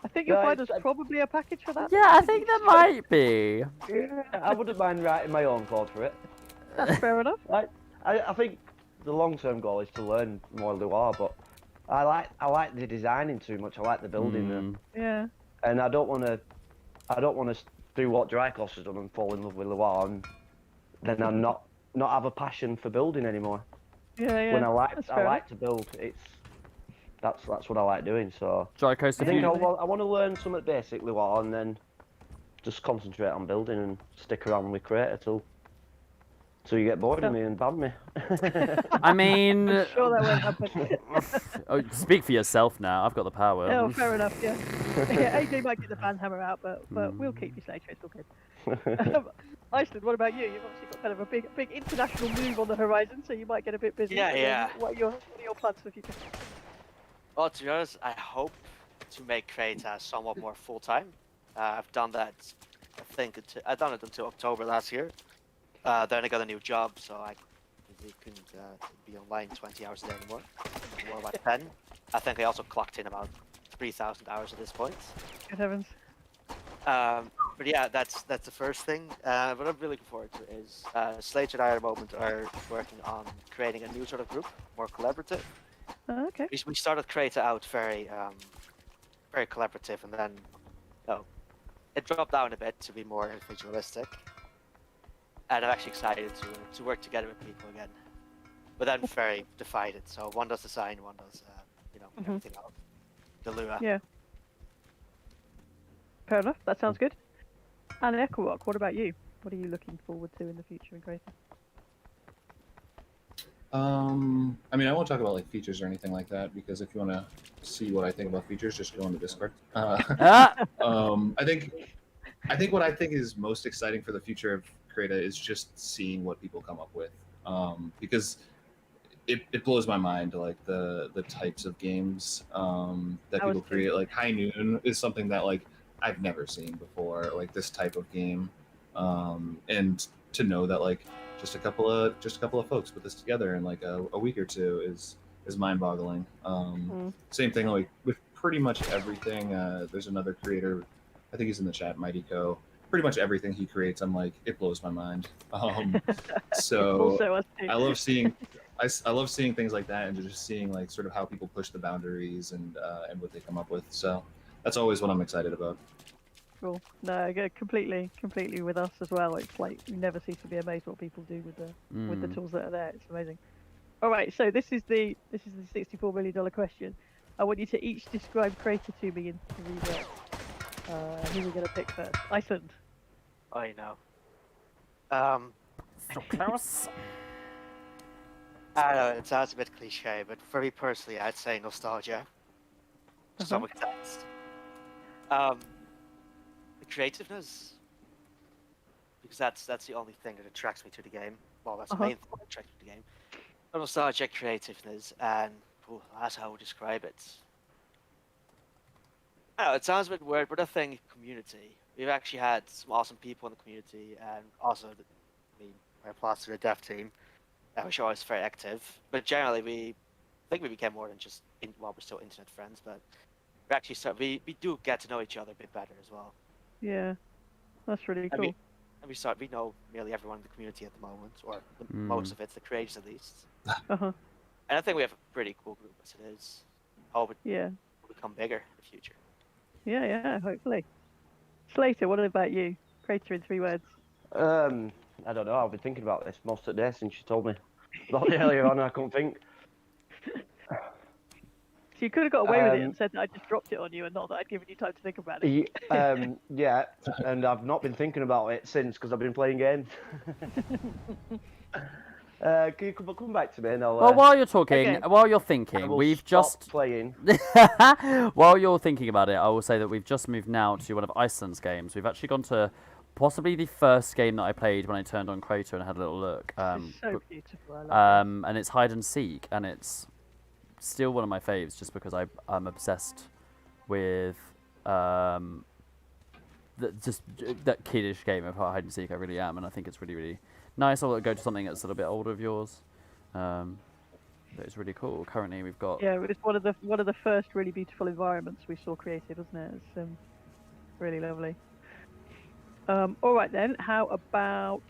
I think you'll find there's probably a package for that. Yeah, I think there might be. Yeah, I wouldn't mind writing my own code for it. That's fair enough. I think the long-term goal is to learn more Lua, but I like the designing too much. I like the building there. Yeah. And I don't want to do what Drykos has done and fall in love with Loire, and then I'm not have a passion for building anymore. Yeah, yeah. When I That's fair like to build, that's what I like doing. So Drykos, I if think you... I want to learn something basic Loire and then just concentrate on building and stick around with Crayta till you get bored of me and ban me. I mean... Sure that won't happen. Oh, speak for yourself now. I've got the power. Oh, fair enough, yeah. Yeah, AJ might get the ban hammer out, but we'll keep you later. It's all good. Iceland, what about you? You've obviously got kind of a big international move on the horizon, so you might get a bit busy. Yeah, yeah. What are your plans for the future? Well, to be honest, I hope to make Crayta somewhat more full-time. I've done that, I think, I've done it until October last year. Then I got a new job, so I couldn't be online 20 hours a day anymore. More like 10. I think I also clocked in about 3,000 hours at this point. Good heavens. But yeah, that's the first thing. What I'm really looking forward to is Slater and I at the moment are working on creating a new sort of group, more collaborative. Oh, okay. We started Crayta out very collaborative, and then it dropped down a bit to be more individualistic. And I'm actually excited to work together with people again. But then very divided. So one does design, one does everything else. The Lua. Yeah. Fair enough. That sounds good. And Echo Rock, what about you? What are you looking forward to in the future in Crayta? I mean, I won't talk about like features or anything like that because if you want to see what I think about features, just go on the Discord. I think what I think is most exciting for the future of Crayta is just seeing what people come up with, because it blows my mind like the types of games that people create. Like High Noon is something that like I've never seen before, like this type of game, and to know that like just a couple of folks put this together in like a week or two is mind-boggling. Same thing like with pretty much everything. There's another creator, I think he's in the chat, Mighty Co. Pretty much everything he creates, I'm like, it blows my mind. So I love seeing things like that and just seeing like sort of how people push the boundaries and what they come up with. So that's always what I'm excited about. Cool. No, I get completely with us as well. It's like you never cease to be amazed what people do with the tools that are there. It's amazing. All right, so this is the $64 million question. I want you to each describe Crayta to me in 3 words. Who are we gonna pick first? Iceland. I know. So close. I know it sounds a bit cliche, but for me personally, I'd say nostalgia. To some extent. The creativeness, because that's the only thing that attracts me to the game. Well, that's the main thing that attracts me to the game. The nostalgia, creativeness, and that's how I would describe it. I don't know, it sounds a bit weird, but I think community. We've actually had some awesome people in the community, and also, my plus to the dev team, which are always very active. But generally, I think we became more than just, we're still internet friends, but we actually we do get to know each other a bit better as well. Yeah, that's really cool. And we know nearly everyone in the community at the moment, or most of it, the creators at least. And I think we have a pretty cool group as it is. Hope it will become bigger in the future. Yeah, hopefully. Slater, what about you? Crayta in 3 words. I don't know. I've been thinking about this most of the day since you told me about it earlier on. I couldn't think. So you could have got away with it and said that I just dropped it on you and not that I'd given you time to think about it. Yeah, and I've not been thinking about it since because I've been playing games. Can you come back to me and I'll... Well, while you're talking, while you're thinking, we've just... playing. While you're thinking about it, I will say that we've just moved now to one of Iceland's games. We've actually gone to possibly the first game that I played when I turned on Crayta and had a little look. It's so beautiful. I love it. And it's hide and seek, and it's still one of my faves just because I'm obsessed with just that kiddish game of hide and seek. I really am, and I think it's really, really nice. I'll go to something that's a little bit older of yours. But it's really cool. Currently, we've got... Yeah, it's one of the first really beautiful environments we saw created, wasn't it? It's really lovely. All right then. How about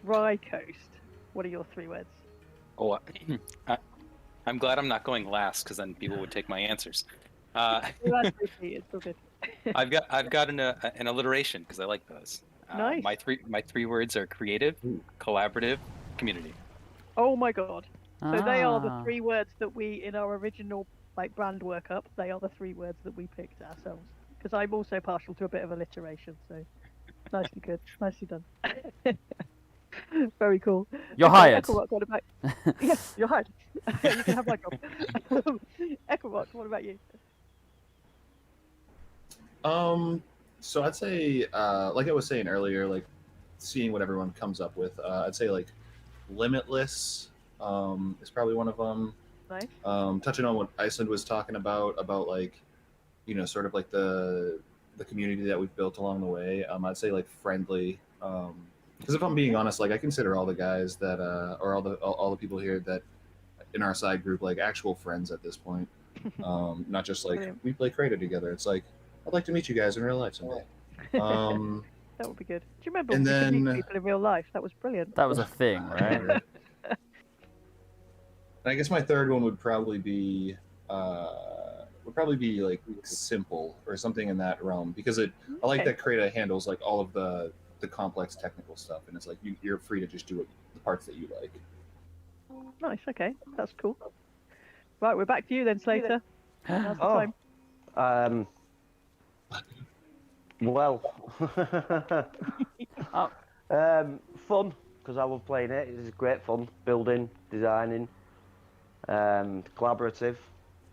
Dry Coast? What are your 3 words? Oh, I'm glad I'm not going last, because then people would take my answers. That's okay, it's all good. I've got an alliteration because I like those. Nice. My three words are creative, collaborative, community. Oh my god. So they are the Ah. 3 words that we, in our original like brand workup, they are the 3 words that we picked ourselves. Because I'm also partial to a bit of alliteration, so nicely good, nicely done. Very cool. You're Okay, hired. Ecclerock, what about? Yes, you're hired. You can have my job. Ecclerock, what about you? So I'd say, like I was saying earlier, like seeing what everyone comes up with. I'd say like Limitless is probably one of them. Nice. Touching on what Iceland was talking about like, sort of like the community that we've built along the way. I'd say like Friendly. Because if I'm being honest, like I consider all the guys that, or all the people here that in our side group, like actual friends at this point. Not just like Brilliant. we play Crayta together. It's like I'd like to meet you guys in real life someday. That would be good. Do you remember And we could meet then- people in real life? That was brilliant. That was a thing, right? I guess my third one would probably be like Simple or something in that realm, because I like Okay. that Crayta handles like all of the complex technical stuff, and it's like you're free to just do the parts that you like. Nice. Okay, that's cool. Right, we're back to you then, Slater. Now's the Oh. time. Well, Oh. fun, because I love playing it. It's great fun, building, designing, collaborative,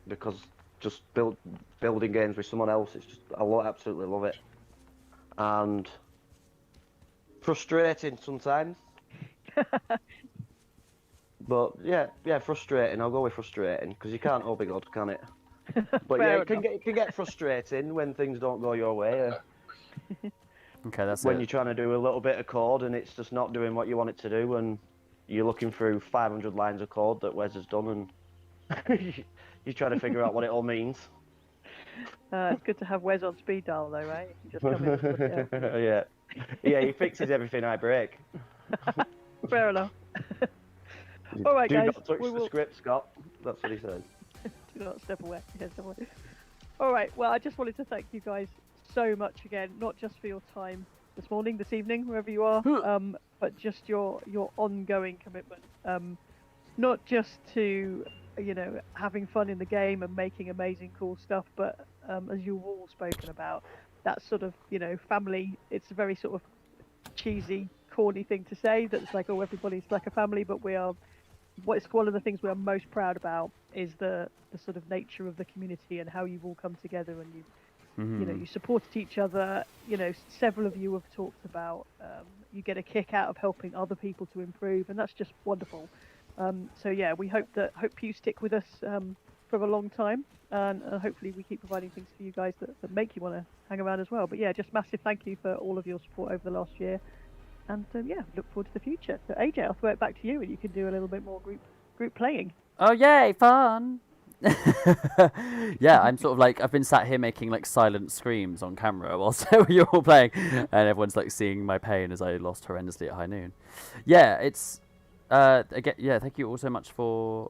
because just building games with someone else, it's just absolutely love it. And frustrating sometimes, but yeah, frustrating. I'll go with frustrating, because you can't all be good, can it? But Fair yeah, it enough. can get frustrating when things don't go your way. Okay, that's When it. you're trying to do a little bit of code and it's just not doing what you want it to do, and you're looking through 500 lines of code that Wes has done, and you're trying to figure out what it all means. It's good to have Wes on speed dial, though, right? You can just come in and sort it out. yeah, he fixes everything I break. Fair enough. All right, Do guys. not touch we the will script, Scott. That's what he says. do not step away. Yeah, step away. All right. Well, I just wanted to thank you guys so much again, not just for your time this morning, this evening, wherever you are, but just your ongoing commitment. Not just to having fun in the game and making amazing cool stuff, but as you've all spoken about, that sort of family. It's a very sort of cheesy, corny thing to say. That's like, oh, everybody's like a family, but we are. What's one of the things we are most proud about is the sort of nature of the community and how you've all come together and you supported each other. Several of you have talked about you get a kick out of helping other people to improve, and that's just wonderful. So yeah, we hope you stick with us for a long time, and hopefully we keep providing things for you guys that make you want to hang around as well. But yeah, just massive thank you for all of your support over the last year. And yeah, look forward to the future. So AJ, I'll throw it back to you, and you can do a little bit more group playing. Oh yay, fun! Yeah, I'm sort of like I've been sat here making like silent screams on camera whilst you're all playing, and everyone's like seeing my pain as I lost horrendously at high noon. Yeah, it's again, yeah. Thank you all so much for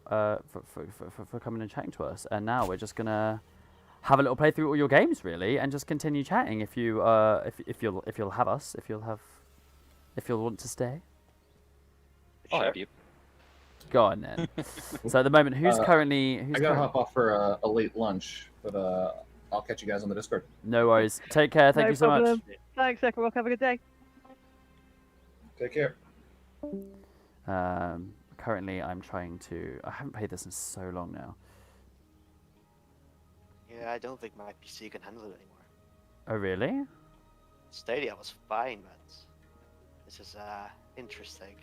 coming and chatting to us. And now we're just gonna have a little play through all your games really, and just continue chatting if you'll have us, if you'll want to stay. I'll have you. Go on then. So at the moment, who's I gotta hop off for a late lunch, but I'll catch you guys on the Discord. No worries. Take care. Thank No you so problem. much. Thanks, Ecclerock. Have a good day. Take care. Currently, I'm trying to. I haven't played this in so long now. Yeah, I don't think my PC can handle it anymore. Oh really? Stadia was fine, but this is interesting.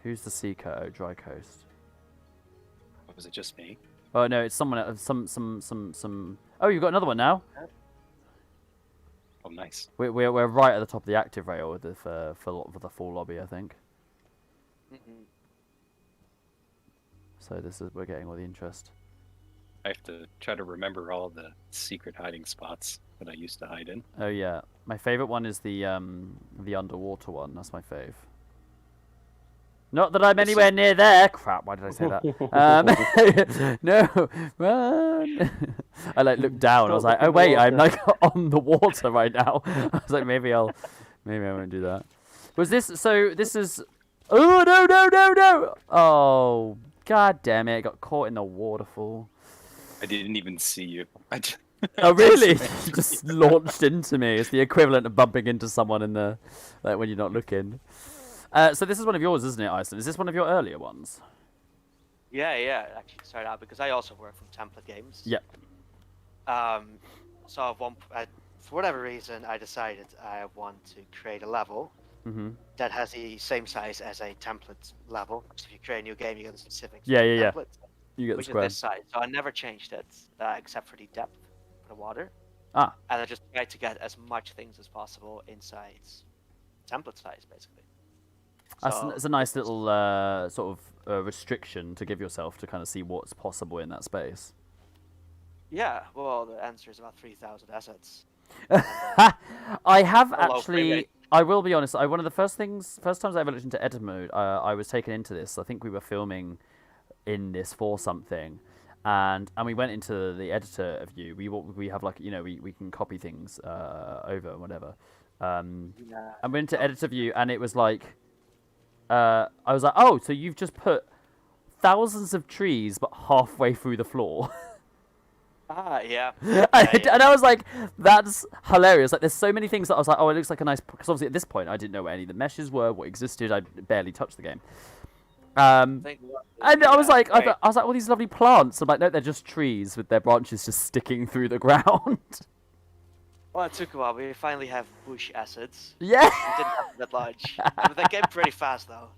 Who's the seeker? Oh, Dry Coast. Was it just me? Oh no, it's someone else. Some. Oh, you've got another one now. Oh, nice. We're right at the top of the active rail with for the full lobby, I think. So we're getting all the interest. I have to try to remember all the secret hiding spots that I used to hide in. Oh yeah, my favorite one is the underwater one. That's my fave. Not that I'm anywhere near there. Crap, why did I say that? No, run. I like looked down. I was like, oh wait, I'm like on the water right now. I was like, maybe I won't do that. Was this, so this is, oh no. Oh, god damn it, I got caught in the waterfall. I didn't even see you. Oh really? Just launched into me. It's the equivalent of bumping into someone in the, like when you're not looking. So this is one of yours, isn't it, Iceland? Is this one of your earlier ones? Yeah, it actually started out because I also work from template games. Yep. So for whatever reason, I decided I want to create a level that has the same size as a template level. So if you create a new game, you get a specific template, You get the which is square. this size. So I never changed it except for the depth for the water. Ah. And I just tried to get as much things as possible inside template size, basically. So It's a nice little sort of restriction to give yourself to kind of see what's possible in that space. yeah, well, the answer is about 3,000 assets. I have Hello, actually. Freeway. I will be honest. One of the first times I ever looked into edit mode, I was taken into this. I think we were filming in this for something, and we went into the editor view. We have like we can copy things over and whatever. And we went into editor view, and it was like. I was like, oh, so you've just put thousands of trees, but halfway through the floor. Yeah. And I was like, that's hilarious. Like, there's so many things that I was like, oh, it looks like a nice. Because obviously at this point, I didn't know where any of the meshes were, what existed. I barely touched the game. And I was like, I was like, all these lovely plants. I'm like, no, they're just trees with their branches just sticking through the ground. Well, it took a while. We finally have bush assets. Yeah. We didn't have that large. But they came pretty fast, though.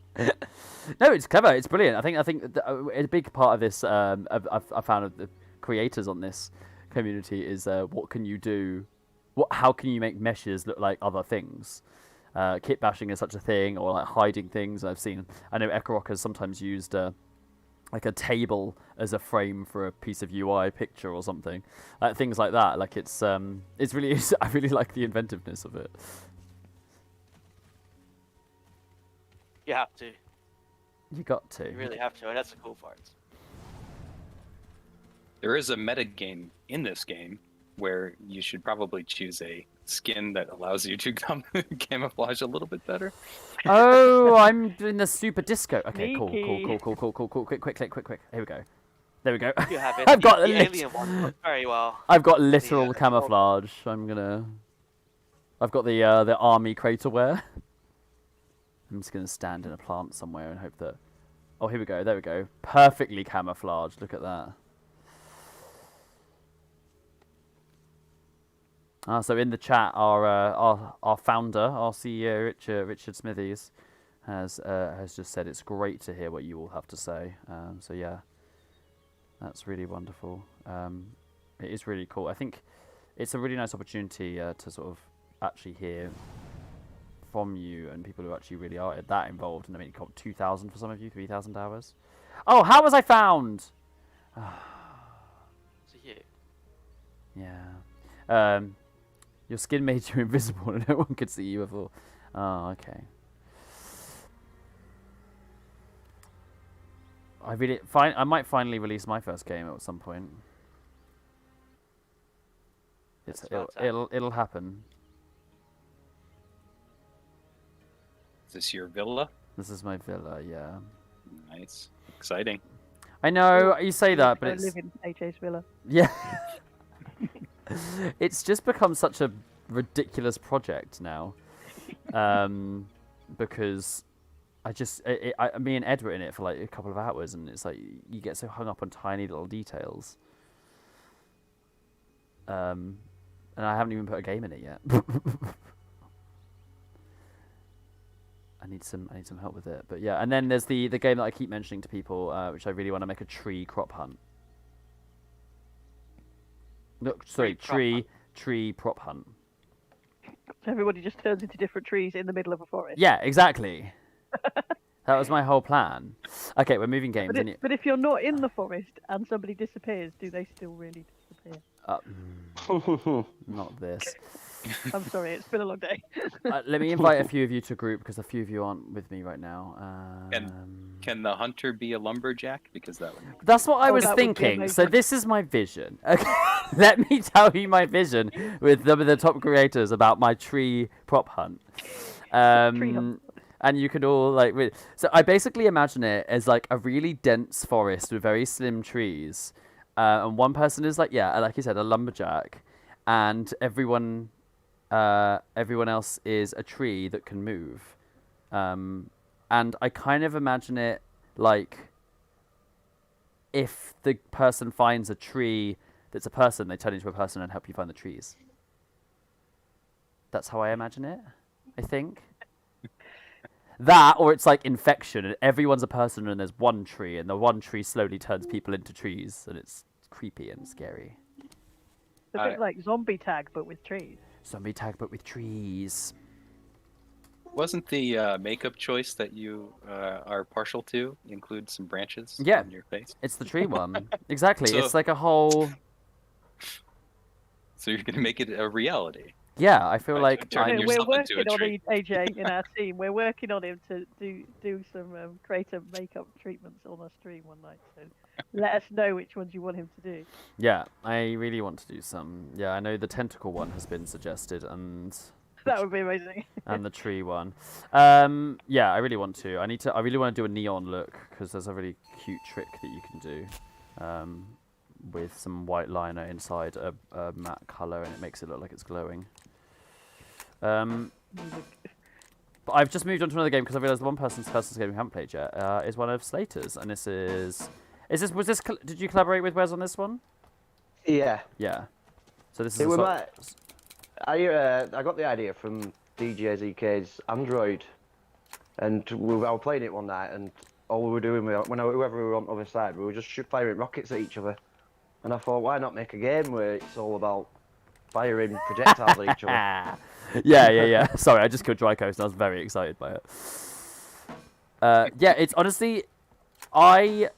No, it's clever. It's brilliant. I think a big part of this, I found of the creators on this community is what can you do? How can you make meshes look like other things? Kit bashing is such a thing, or like hiding things. I know Ekorok has sometimes used like a table as a frame for a piece of UI picture or something, things like that. Like it's really, I really like the inventiveness of it. You have to. You got to. You really have to, and that's the cool part. There is a meta game in this game where you should probably choose a skin that allows you to camouflage a little bit better. Oh, I'm doing the super disco. Okay, cool. Sneaky. Quick. Here we go. There we go. You have it. I've got the alien one worked very well. I've got literal Yeah. camouflage. I've got the army Crayta wear. I'm just gonna stand in a plant somewhere and hope that. Oh, here we go. There we go. Perfectly camouflaged. Look at that. So in the chat, our founder, our CEO, Richard Smithies, has just said it's great to hear what you all have to say. So yeah, that's really wonderful. It is really cool. I think it's a really nice opportunity to sort of actually hear from you and people who actually really are that involved. And I mean, 2,000 for some of you, 3,000 hours. Oh, how was I found? So you. Yeah. Your skin made you invisible and no one could see you before. Oh, okay. I might finally release my first game at some point. It'll happen. Is this your villa? This is my villa, yeah. Nice. Exciting. I know, you say that, but I it's... live in HA's villa. Yeah. It's just become such a ridiculous project now. Because me and Ed were in it for like a couple of hours, and it's like you get so hung up on tiny little details. And I haven't even put a game in it yet. I need some help with it. But yeah, and then there's the game that I keep mentioning to people, which I really want to make a tree crop hunt. Look, sorry, tree prop hunt. So everybody just turns into different trees in the middle of a forest. Yeah, exactly. That was my whole plan. Okay, we're moving games. But if you're not in the forest and somebody disappears, do they still really disappear? Not this. I'm sorry, it's been a long day. Let me invite a few of you to group because a few of you aren't with me right now. Can the hunter be a lumberjack? Because that would. That's what I Oh, was that would be thinking. So amazing. this is my vision. Okay. Let me tell you my vision with some of the top creators about my tree prop hunt. Tree hunt. And you could all so I basically imagine it as like a really dense forest with very slim trees, and one person is like you said, a lumberjack, and everyone else is a tree that can move, and I kind of imagine it like if the person finds a tree that's a person, they turn into a person and help you find the trees. That's how I imagine it, I think. That, or it's like infection, and everyone's a person and there's one tree, and the one tree slowly turns people into trees, and it's creepy and scary. It's a bit like zombie tag, but with trees. Zombie tag, but with trees. Wasn't the makeup choice that you are partial to include some branches Yeah. on your face? It's the tree one. Exactly. So- It's like a whole... So you're gonna make it a reality. Yeah, I feel Right, like... turn I'm- We're yourself into working a on tree. it, AJ, in our team. We're working on him to do some Crayta makeup treatments on our stream one night. So let us know which ones you want him to do. Yeah, I really want to do some. Yeah, I know the tentacle one has been suggested, and That would be amazing. the tree one. Yeah, I really want to. I really want to do a neon look because there's a really cute trick that you can do, with some white liner inside a matte color, and it makes it look like it's glowing. But I've just moved on to another game because I realised the one person's game we haven't played yet is one of Slater's, and this is did you collaborate with Wes on this one? Yeah. Yeah. So this is It a was sort- I got the idea from DJ ZK's Android, and I was playing it one night, and all we were doing, whoever we were on the other side, we were just firing rockets at each other. And I thought, why not make a game where it's all about firing projectiles at each other? yeah. Sorry, I just killed Dry Coast and I was very excited by it. Yeah, it's honestly, I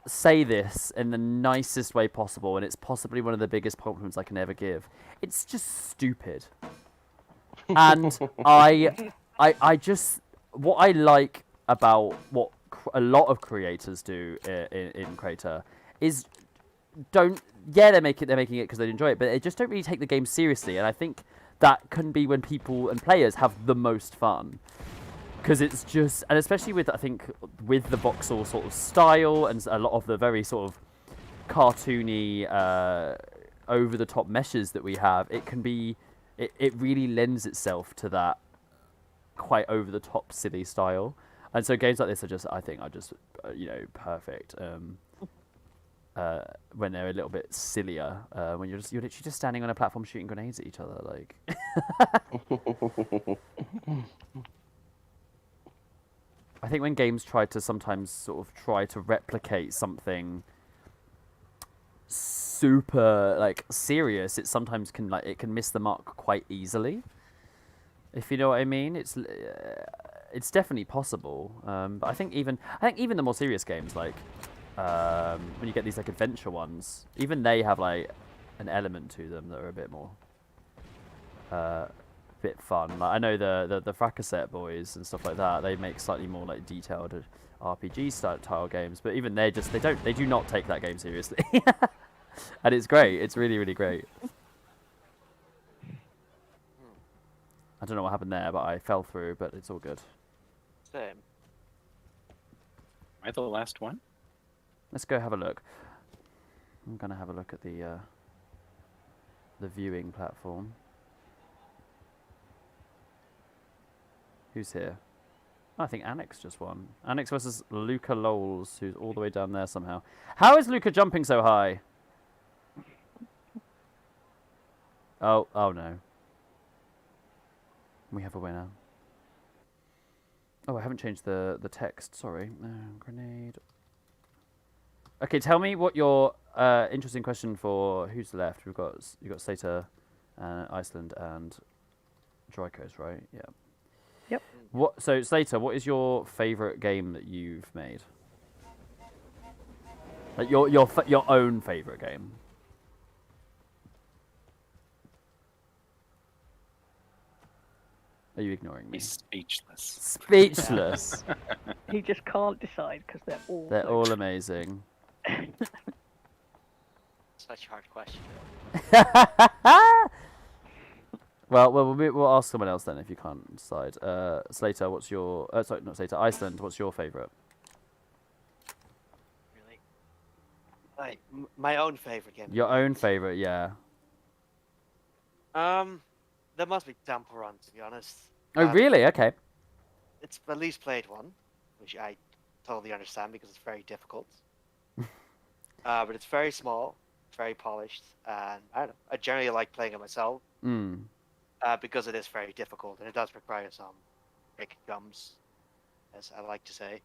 say this in the nicest way possible, and it's possibly one of the biggest compliments I can ever give. It's just stupid. And I just, what I like about what a lot of creators do in Crayta is they're making it because they enjoy it, but they just don't really take the game seriously, and I think that can be when people and players have the most fun, because it's just, and especially with the voxel sort of style and a lot of the very sort of cartoony over the top meshes that we have, it can be it really lends itself to that quite over the top silly style, and so games like this are just perfect. When they're a little bit sillier, when you're literally just standing on a platform shooting grenades at each other, like. I think when games try to replicate something super serious, it sometimes can miss the mark quite easily. If you know what I mean, it's definitely possible. But I think even the more serious games when you get these adventure ones, even they have an element to them that are a bit more bit fun. I know the Fracasset boys and stuff like that, they make slightly more detailed RPG style games, but even they do not take that game seriously. And it's great. It's really, really great. I don't know what happened there, but I fell through, but it's all good. Same. Am I the last one? Let's go have a look. I'm gonna have a look at the viewing platform. Who's here? Oh, I think Annex just won. Annex versus Luca Lowles, who's all the way down there somehow. How is Luca jumping so high? Oh no. We have a winner. Oh, I haven't changed the text. Sorry. Grenade. Okay, tell me what your interesting question for who's left. You got Slater, Iceland, and Dry Coast, right? Yeah. Yep. So Slater, what is your favorite game that you've made? Your own favorite game. Are you ignoring me? He's speechless. Speechless. He just can't decide because they're all. They're so all amazing. Such a hard question. Well, we'll ask someone else then if you can't decide. Slater, what's your? Sorry, not Slater. Iceland, what's your favourite? Really? My own favorite game. Your own favourite, yeah. There must be Temple Run, to be honest. Oh, really? Okay. It's at least played one, which I totally understand because it's very difficult. But it's very small, very polished, and I don't know. I generally like playing it myself because it is very difficult and it does require some big gums, as I like to say.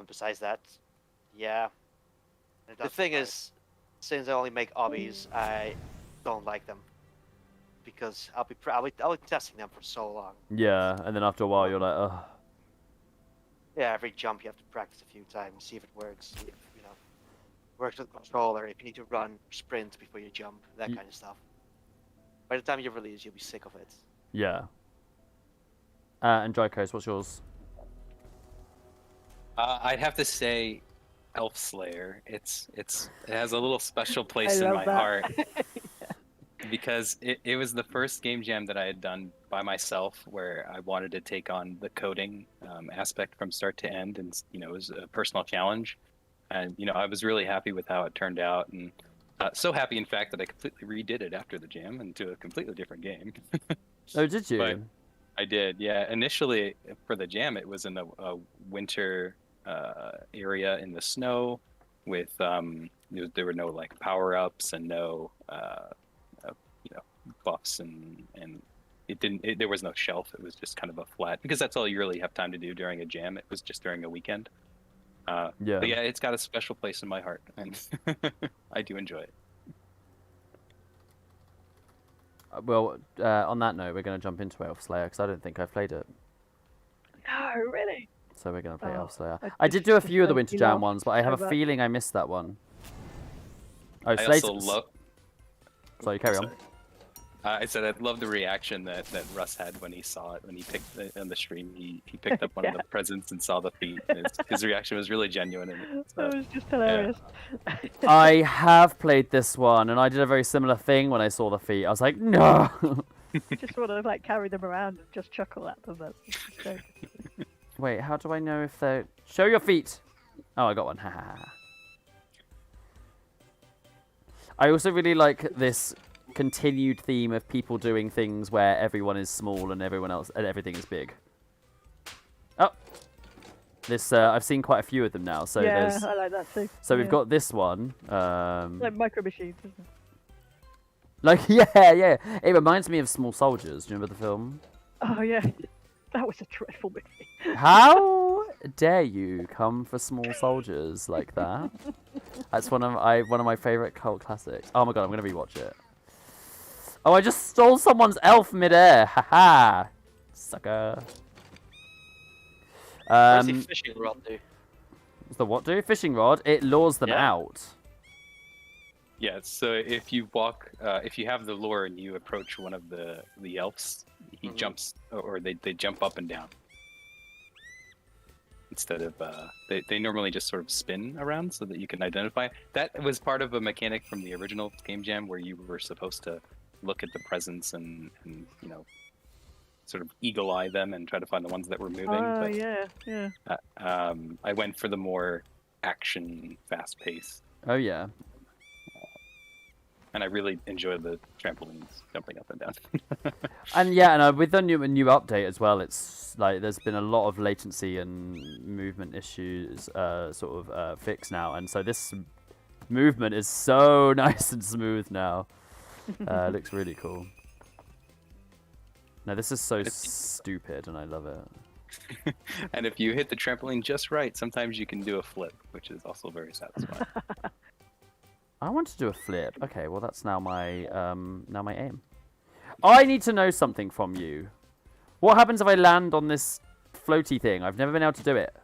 Besides that, yeah. The thing is, since I only make obbies, I don't like them because I'll be testing them for so long. Yeah, and then after a while you're like, ugh. Yeah, every jump you have to practice a few times, see if it works, see if works with the controller, if you need to run, sprint before you jump, that kind of stuff. By the time you release, you'll be sick of it. Yeah. And Drykos, what's yours? I'd have to say Elf Slayer. It has a little special place I in love my that. heart because it was the first game jam that I had done by myself where I wanted to take on the coding aspect from start to end, and it was a personal challenge. And I was really happy with how it turned out, and so happy, in fact, that I completely redid it after the jam into a completely different game. Oh, did you? But I did, yeah. Initially, for the jam, it was in a winter area in the snow with there were no like power ups and no buffs, and there was no shelf. It was just kind of a flat, because that's all you really have time to do during a jam. It was just during a weekend. Yeah. But yeah, it's got a special place in my heart, and I do enjoy it. Well, on that note, we're going to jump into Elf Slayer because I don't think I've played it. No, really. So we're going to play Oh, Elf Slayer. I I did just- do a just few of the made Winter me Jam laugh ones, but I have so a much. feeling I missed that one. Oh, I Slater. also love. Sorry, carry on. I said I love the reaction that Russ had when he saw it, when he picked on the stream. He picked up one of the presents and saw the feet. And his reaction was really genuine. And That was just hilarious. I have played this one, and I did a very similar thing when I saw the feet. I was like, no. Just want to like carry them around and just chuckle at them. That's just so good. Wait, how do I know if they're... Show your feet! Oh, I got one. Ha ha ha. I also really like this continued theme of people doing things where everyone is small and everyone else and everything is big. Oh, this I've seen quite a few of them now. So yeah, there's I like that too. so we've Yeah. got this one. Like micro machines, isn't it? Like yeah, it reminds me of Small Soldiers. Do you remember the film? Oh yeah, that was a dreadful movie. How dare you come for Small Soldiers like that? That's one of my favorite cult classics. Oh my god, I'm gonna rewatch it. Oh, I just stole someone's elf midair. Haha, sucker. What does the fishing rod do? What's the what do? Fishing rod. It lures them Yeah. out. yeah, so if you walk, if you have the lure and you approach one of the elves, he jumps, or they jump up and down. Instead of they normally just sort of spin around so that you can identify. That was part of a mechanic from the original game jam where you were supposed to look at the presents and sort of eagle eye them and try to find the ones that were moving. Oh but yeah. I went for the more action, fast pace, Oh yeah. and I really enjoyed the trampolines jumping up and down. And yeah, and with the new update as well, it's like there's been a lot of latency and movement issues fixed now, and so this movement is so nice and smooth now. It looks really cool. No, this is so stupid, and I love it. And if you hit the trampoline just right, sometimes you can do a flip, which is also very satisfying. I want to do a flip. Okay, well that's now my aim. I need to know something from you. What happens if I land on this floaty thing? I've never been able to do it.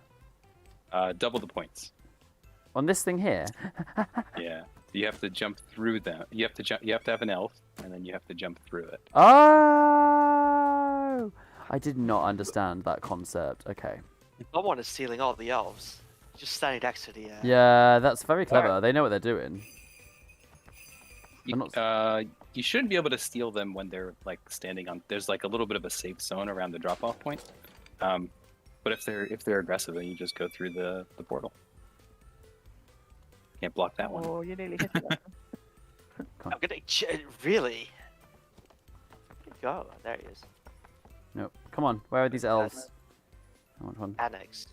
Double the points. On this thing here. Yeah, you have to jump through them. You have to have an elf, and then you have to jump through it. Oh, okay. And then you have to jump through it. And then you have to jump through them. You have to jump. You have to have an elf, and then you have to jump through it. You have to jump. You have to have an elf, and then you have to jump through it. Oh, I did not understand that concept. Okay. Someone is stealing all the elves. Just standing next to the. Yeah, that's very clever. They know what they're doing. You shouldn't be able to steal them when they're like standing on. There's like a little bit of a safe zone around the drop-off point. But if they're aggressive, then you just go through the portal. Can't block that one. Oh, you nearly hit it. I'm gonna really. Go. There he is. Nope. Come on. Where are these elves? I want one. Annexed.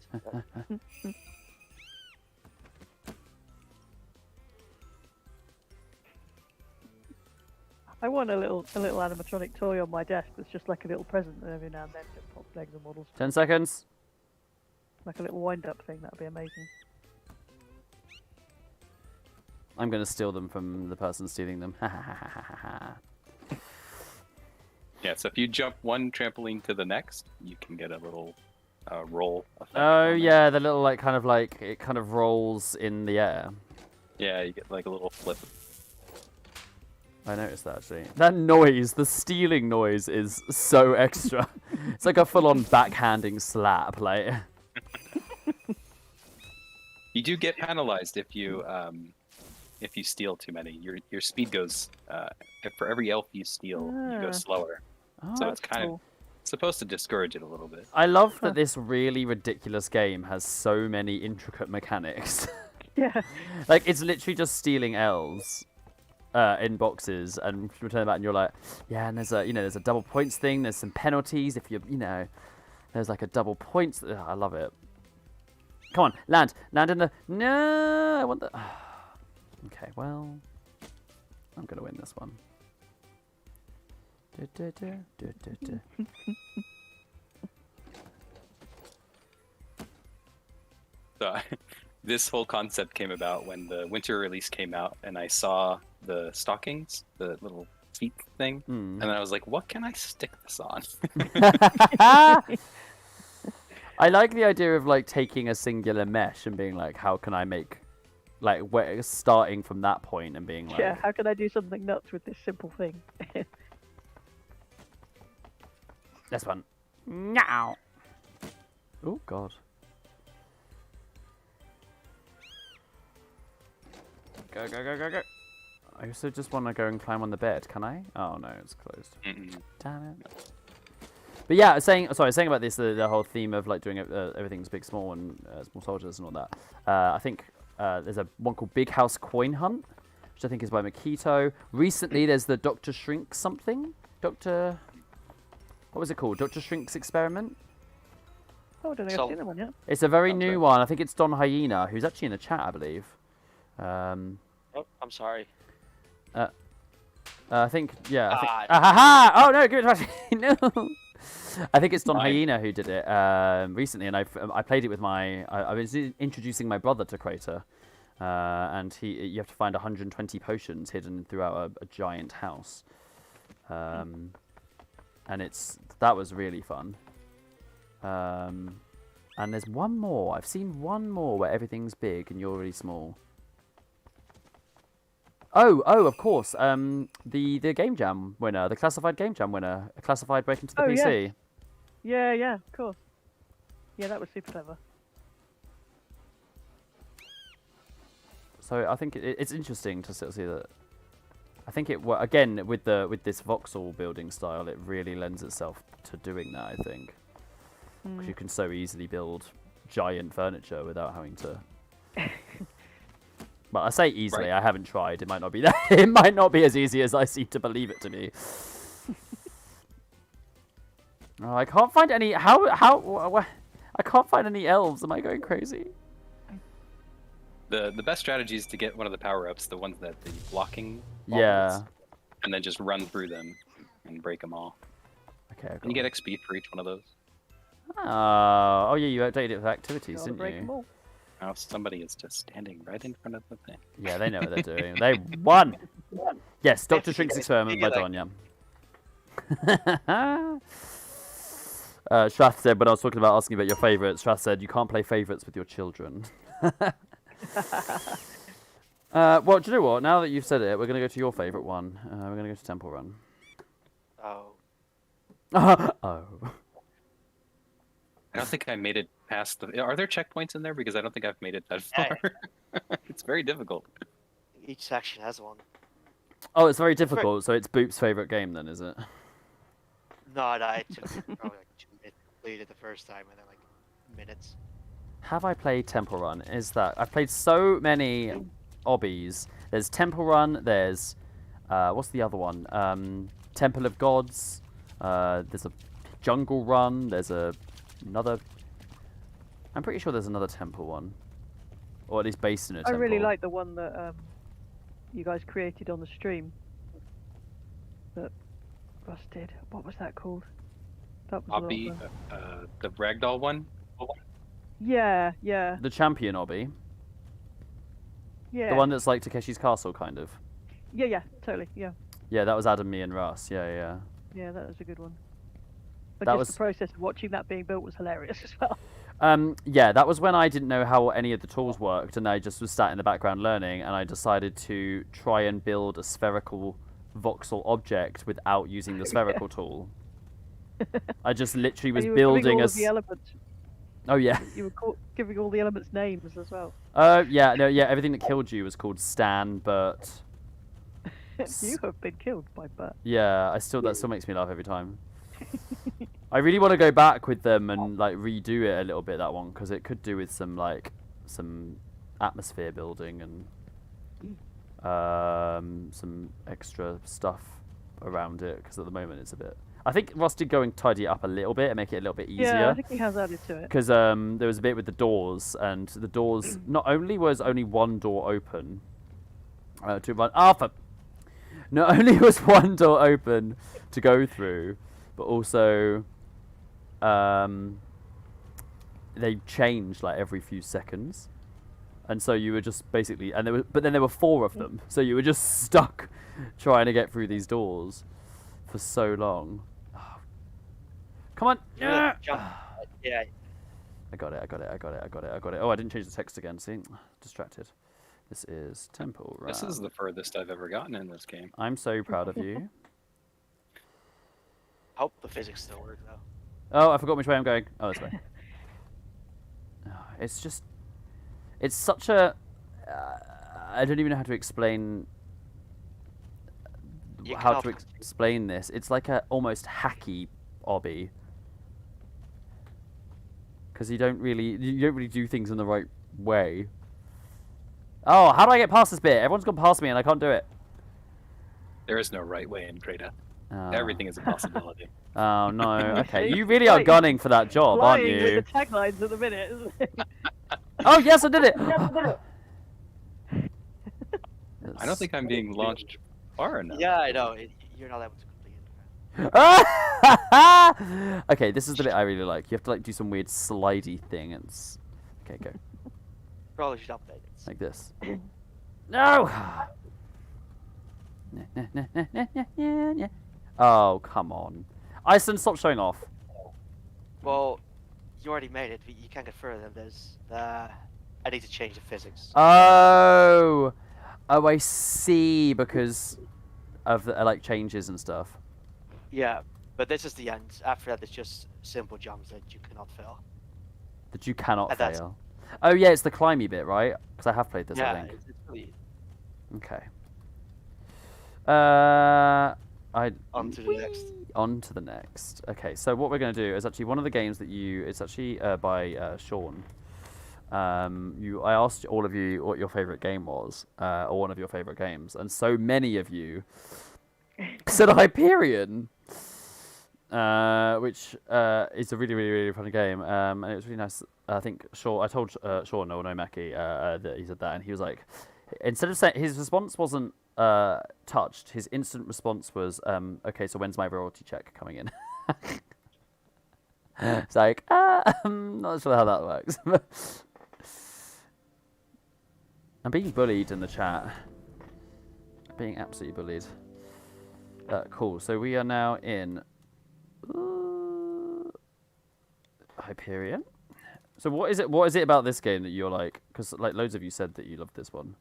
I want a little animatronic toy on my desk that's just like a little present, and every now and then it pops legs and models. 10 seconds. Like a little wind-up thing. That'd be amazing. I'm going to steal them from the person stealing them. Yeah, so if you jump one trampoline to the next, you can get a little roll effect. Oh yeah, the little like kind of rolls in the air. Yeah, you get like a little flip. I noticed that actually. That noise, the stealing noise, is so extra. It's like a full-on backhanding slap, like. You do get penalized if you steal too many. Your speed goes. For every elf you steal, you go slower. Oh, So it's That's kind cool. of supposed to discourage it a little bit. I love that this really ridiculous game has so many intricate mechanics. Yeah. Like it's literally just stealing elves in boxes and return back, and you're like, yeah, and there's a double points thing. There's some penalties if there's like a double points. Ugh, I love it. Come on, land in the. No, I want the. Okay, well, I'm gonna win this one. So this whole concept came about when the winter release came out, and I saw the stockings, the little feet thing, and then I was like, what can I stick this on? I like the idea of like taking a singular mesh and being like, how can I make, like, starting from that point and being like, Yeah. How can I do something nuts with this simple thing? this one. Now. Oh God. Go. I also just want to go and climb on the bed. Can I? Oh no, it's closed. Damn it. But yeah, saying about this, the whole theme of like doing everything's big, small, and small soldiers and all that. I think there's one called Big House Coin Hunt, which I think is by Makito. Recently, there's the Dr. Shrink something. What was it called? Dr. Shrink's Experiment? Oh, I don't think I've seen that one yet. It's a very new one. I think it's Don Hyena, who's actually in the chat, I believe. Oh, I'm sorry. I think, yeah. Ah. Oh no, give it to me. No. I think it's Don Hyena who did it recently, and I played it with I was introducing my brother to Crayta, and you have to find 120 potions hidden throughout a giant house, and that was really fun. And there's one more. I've seen one more where everything's big and you're really small. Oh, of course. The Game Jam winner, the classified Game Jam winner, a classified break into the PC. Yeah, of course. Yeah, that was super clever. So I think it's interesting to sort of see that. I think again with this voxel building style, it really lends itself to doing that. I think because you can so easily build giant furniture without having to. But I say easily. Right. I haven't tried. It might not be that. It might not be as easy as I seem to believe it to be. Oh, I can't find any. I can't find any elves. Am I going crazy? The best strategy is to get one of the power-ups, the ones that the blocking. Yeah. And then just run through them and break them all. Okay. And you get XP for each one of those. Oh yeah, you updated it with activities, didn't you? Oh, somebody is just standing right in front of the thing. Yeah, they know what they're doing. They won. Yes, Dr. Shrink's Experiment by Don, yeah. Strath said, when I was talking about asking about your favourites, Strath said, you can't play favourites with your children. Well, do you know what? Now that you've said it, we're going to go to your favourite one. We're going to go to Temple Run. Oh. Oh. don't think I made it past the. Are there checkpoints in there? Because I don't think I've made it that Yeah. far. It's very difficult. Each section has one. Oh, it's very difficult. So it's Boop's favorite game then, is it? No, it took me probably like 2 minutes to complete it the first time, and then like minutes. Have I played Temple Run? Is that I've played so many obbies. There's Temple Run. There's what's the other one? Temple of Gods. There's a Jungle Run. There's another. I'm pretty sure there's another temple one, or at least based in a I temple. really like the one that you guys created on the stream. That Russ did. What was that called? That was a lot of Obby, fun. the ragdoll one. Yeah, yeah, The champion obby. yeah. The one that's like Takeshi's Castle, kind of. Yeah, totally. Yeah, Yeah, that was Adam, me, and Russ. Yeah. yeah, that was a good one. But That just was- the process of watching that being built was hilarious as well. Yeah, that was when I didn't know how any of the tools worked, and I just was sat in the background learning, and I decided to try and build a spherical voxel object without using the spherical tool. I just literally was And you were building giving a. all of the elements. Oh yeah. You were giving all the elements names as well. Yeah, no, yeah. Everything that killed you was called Stan, but You have been killed by Bert. yeah, that still makes me laugh every time. I really want to go back with them and like redo it a little bit, that one, because it could do with some atmosphere building and some extra stuff around it, because at the moment it's a bit. I think Ross did go and tidy it up a little bit and make it a little bit easier. Yeah, I think he has added to it. Because there was a bit with the doors, and the doors not only was only one door open to run. Not only was one door open to go through, but also they changed like every few seconds, and so you were just basically but then there were 4 of them, so you were just stuck trying to get through these doors for so long. Come on! Yeah. Yeah. I got it. Oh, I didn't change the text again. See, distracted. This is Temple Run. This is the furthest I've ever gotten in this game. I'm so proud of you. I hope the physics still work though. Oh, I forgot which way I'm going. Oh, this way. It's just, it's such a. I don't even know how to explain. You How to cannot- explain this? It's like a almost hacky obby. Because you don't really do things in the right way. Oh, how do I get past this bit? Everyone's gone past me and I can't do it. There is no right way in Crayta. Oh. Everything is a possibility. Oh no. Okay, He's you really are like gunning for that job, aren't Flying you? with the taglines at the minute, isn't it? Oh yes, I did it. I don't think I'm being launched far enough. Yeah, I know. You're not able to complete it. Okay, this is the bit I really like. You have to like do some weird slidey thing. It's okay. Go Probably should update it. like this. No. Oh come on, Iceland, stop showing off. Well, you already made it. You can't get further. There's I need to change the physics. Oh, I see. Because of the like changes and stuff. Yeah, but this is the end. After that, it's just simple jumps that you cannot fail. That you cannot And that's- fail. Oh yeah, it's the climby bit, right? Because I have played this. I Yeah, think. it's really Okay. on to the next. On to the next. Okay, so what we're going to do is actually one of the games that it's actually by Sean. I asked all of you what your favorite game was, or one of your favorite games, and so many of you said Hyperion, which is a really, really, really fun game, and it was really nice. I think I told Sean or Nomaki that he said that, and he was like, instead of saying his response wasn't touched, his instant response was, okay, so when's my royalty check coming in? It's like, I'm not sure how that works. I'm being bullied in the chat. Being absolutely bullied. Cool, so we are now in Hyperion. So what is it about this game that you're like, because like loads of you said that you loved this one.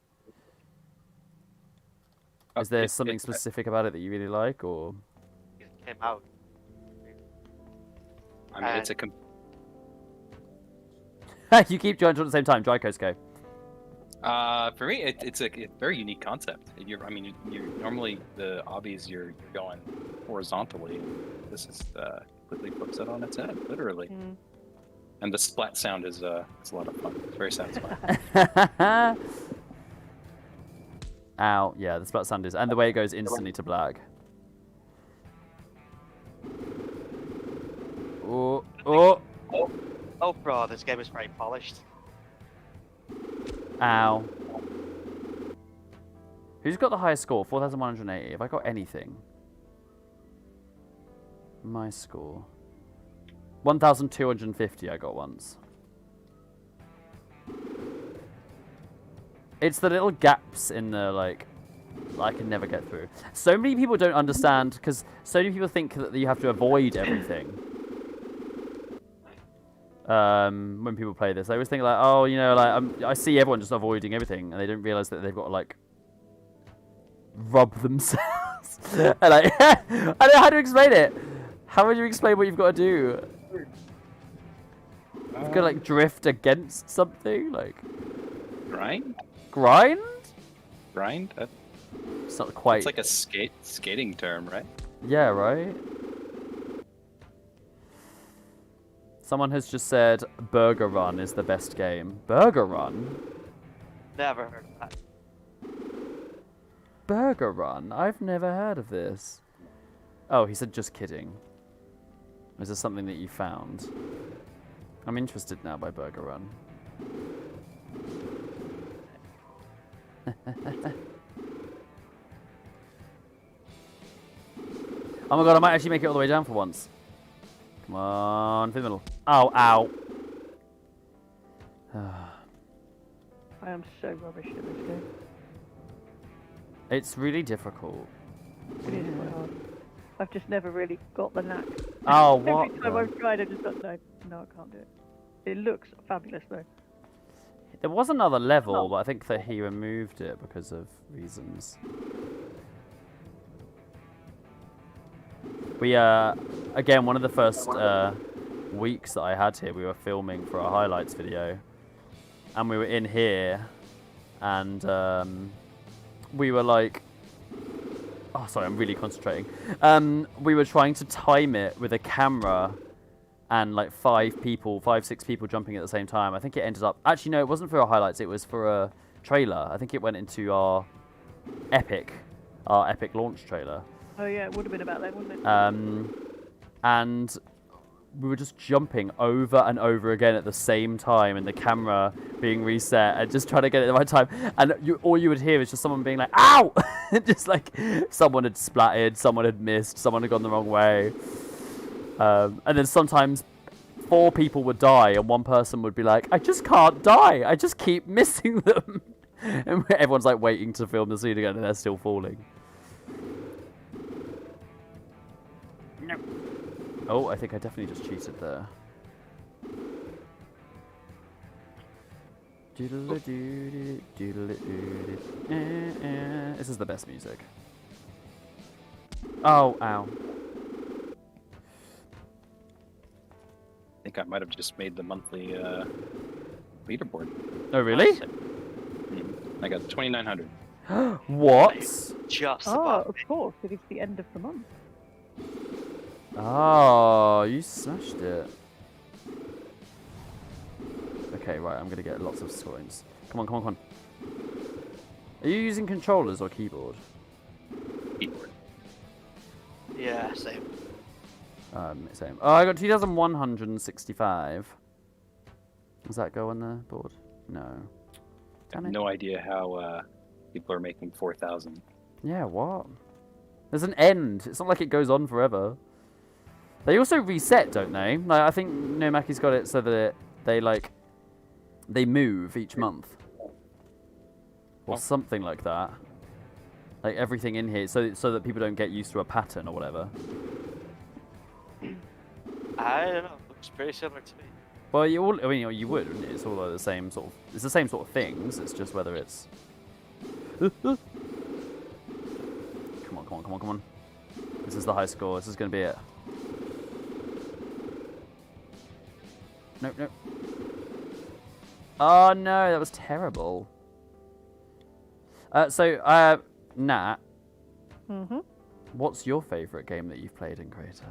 Is there something specific about it that you really like, or? It came out. I mean, You keep joining at the same time. Dry Coast go. For me, it's a very unique concept. You're normally the obbies you're going horizontally. This is completely flips it on its head, literally. Mm. And the splat sound is it's a lot of fun. It's very satisfying. Ow! Yeah, the splat sound is, and the way it goes instantly to black. Oh! Oh! Overall, this game is very polished. Ow. Who's got the highest score? 4,180. Have I got anything? My score. 1,250 I got once. It's the little gaps in the, like, I can never get through. So many people don't understand, because so many people think that you have to avoid everything. When people play this, I always think like, oh, you know, like I see everyone just avoiding everything, and they don't realize that they've got to like rub themselves. And like, I don't know how to explain it. How would you explain what you've got to do? You've got to like drift against something, like Grind? grind. Grind? It's not quite. It's like a skating term, right? Yeah, right. Someone has just said Burger Run is the best game. Burger Run? Never heard of that. Burger Run? I've never heard of this. Oh, he said just kidding. Is this something that you found? I'm interested now by Burger Run. Oh my god, I might actually make it all the way down for once. Come on, to the middle. Oh, ow. I am so rubbish at this game. It's really difficult. It is quite hard. I've just never really got the knack. Oh, what? Every time I've tried, I just thought, no, I can't do it. It looks fabulous though. There was another level, but I think that he removed it because of reasons. We, again, one of the first weeks that I had here, we were filming for our highlights video. And we were in here, and we were like... Oh, sorry, I'm really concentrating. We were trying to time it with a camera and like 5, 6 people jumping at the same time. I think it ended up... Actually, no, it wasn't for our highlights. It was for a trailer. I think it went into our Epic launch trailer. Oh yeah, it would have been about that, wouldn't it? And we were just jumping over and over again at the same time, and the camera being reset, and just trying to get it at the right time. And all you would hear is just someone being like, "Ow!" Just like someone had splattered, someone had missed, someone had gone the wrong way. And then sometimes 4 people would die, and one person would be like, "I just can't die. I just keep missing them." And everyone's like waiting to film the scene again, and they're still falling. No. Oh, I think I definitely just cheated there. This is the best music. Oh, ow. I think I might have just made the monthly leaderboard. Oh, really? I got 2,900. What? Just Oh, about. of course, it is the end of the month. Oh, you smashed it. Okay, right, I'm going to get lots of coins. Come on, come on, come on. Are you using controllers or keyboard? Keyboard. Yeah, same. Same. Oh, I got 2,165. Does that go on the board? No. I have Damn it. no idea how people are making 4,000. Yeah, what? There's an end. It's not like it goes on forever. They also reset, don't they? Like, I think Nomaki's got it so that they move each month. Or something like that. Like everything in here, so that people don't get used to a pattern or whatever. I don't know. Looks pretty similar to me. Well, you would, wouldn't it? It's all the same sort of. It's the same sort of things. It's just whether it's. Come on, come on, come on, come on. This is the high score. This is going to be it. Nope, nope. Oh no, that was terrible. Nat, Mm-hmm. what's your favourite game that you've played in Crayta?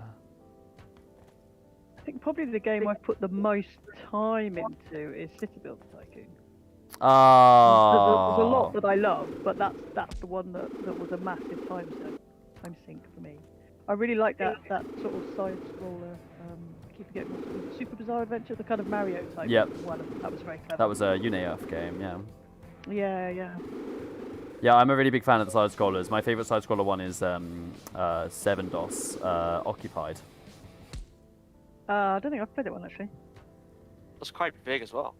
I think probably the game I've put the most time into is City Builder Tycoon. There's a lot Oh, that I love, but that's the one that was a massive time sink for me. I really like that sort of side scroller. I keep forgetting what's it called, Super Bizarre Adventure, the kind of Mario type Yep. one. That was very clever. that was a UNEF game, yeah. Yeah. Yeah, I'm a really big fan of the side scrollers. My favourite side scroller one is 7DOS Occupied. I don't think I've played that one actually. It's quite big as well.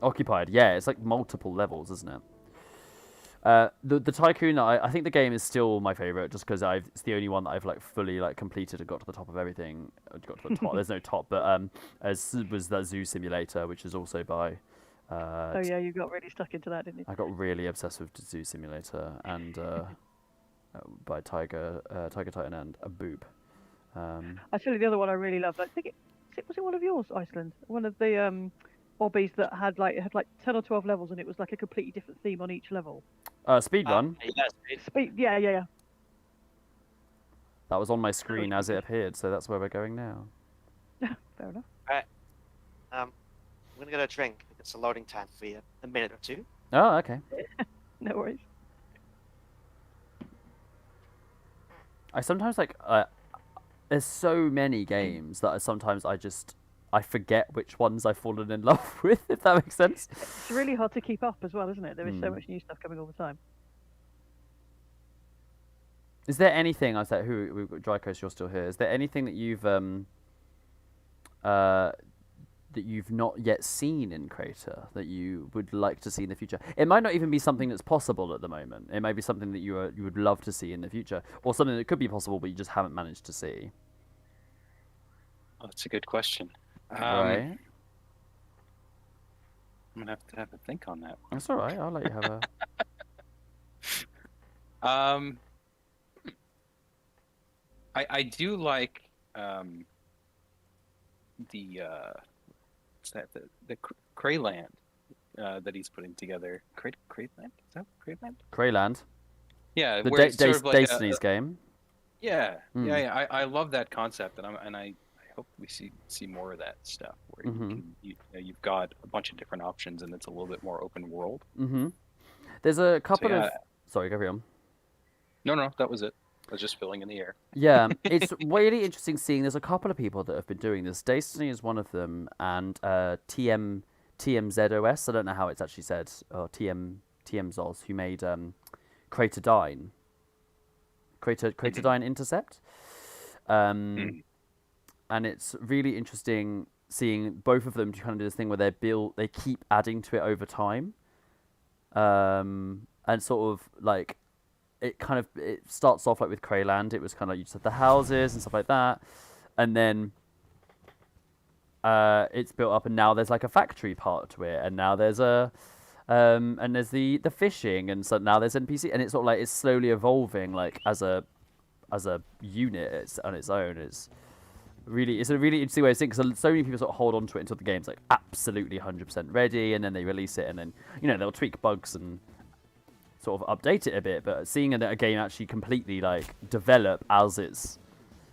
Occupied, yeah, it's like multiple levels, isn't it? The Tycoon, I think the game is still my favourite, just because it's the only one that I've like fully like completed and got to the top of everything. Got to the top. There's no top, but as was that Zoo Simulator, which is also by. Oh yeah, you got really stuck into that, didn't you? I got really obsessed with Zoo Simulator and by Tiger Titan and a Boob. I tell you the other one I really loved. I think was it one of yours, Iceland? One of the hobbies that had like 10 or 12 levels, and it was like a completely different theme on each level. Speedrun. Yes, Yeah. That was on my screen as it appeared, so that's where we're going now. Fair enough. I'm gonna get a drink. It's a loading time for you. A minute or two. Oh, okay. No worries. I sometimes like there's so many games that sometimes I forget which ones I've fallen in love with, if that makes sense. It's really hard to keep up as well, isn't it? There is so much new stuff coming all the time. Is there anything, I said, we've got Dry Coast, you're still here. Is there anything that you've not yet seen in Crayta that you would like to see in the future? It might not even be something that's possible at the moment. It might be something that you would love to see in the future, or something that could be possible but you just haven't managed to see. Oh, that's a good question. Right? I'm gonna have to think on that. That's all right. I'll let you have a. I do like the Crayland that he's putting together. Crayland? Is that Crayland? Crayland. Yeah, The where it's sort of like Destiny's game. Yeah, yeah. I love that concept, and I hope we see more of that stuff where you've got a bunch of different options and it's a little bit more open world. There's a couple of. Sorry, go on. No, that was it. I was just filling in the air. Yeah, it's really interesting seeing. There's a couple of people that have been doing this. Destiny is one of them, and TMZOS. I don't know how it's actually said, or TMZOS, who made Crayta Dine. Crayta Dine Intercept. And it's really interesting seeing both of them kind of do this thing where they keep adding to it over time, and sort of like. It starts off like with Crayland. It was kind of like you just had the houses and stuff like that, and then it's built up, and now there's like a factory part to it, and now there's and there's the fishing, and so now there's NPC, and it's sort of like it's slowly evolving like as a unit. It's on its own. It's a really interesting way of seeing, because so many people sort of hold on to it until the game's like absolutely 100% ready, and then they release it, and then they'll tweak bugs and sort of update it a bit, but seeing a game actually completely like develop as it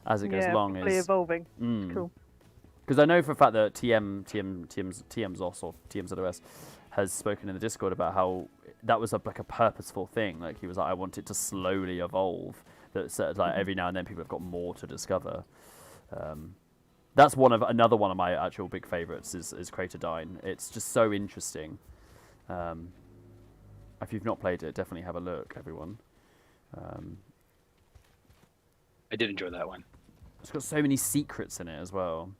goes along is evolving. It's cool. Because I know for a fact that TMZOS or TMZOS has spoken in the Discord about how that was like a purposeful thing. Like he was like, I want it to slowly evolve. That like every now and then people have got more to discover. That's another one of my actual big favorites is Crayta Dine. It's just so interesting. If you've not played it, definitely have a look, everyone. I did enjoy that one. It's got so many secrets in it as well.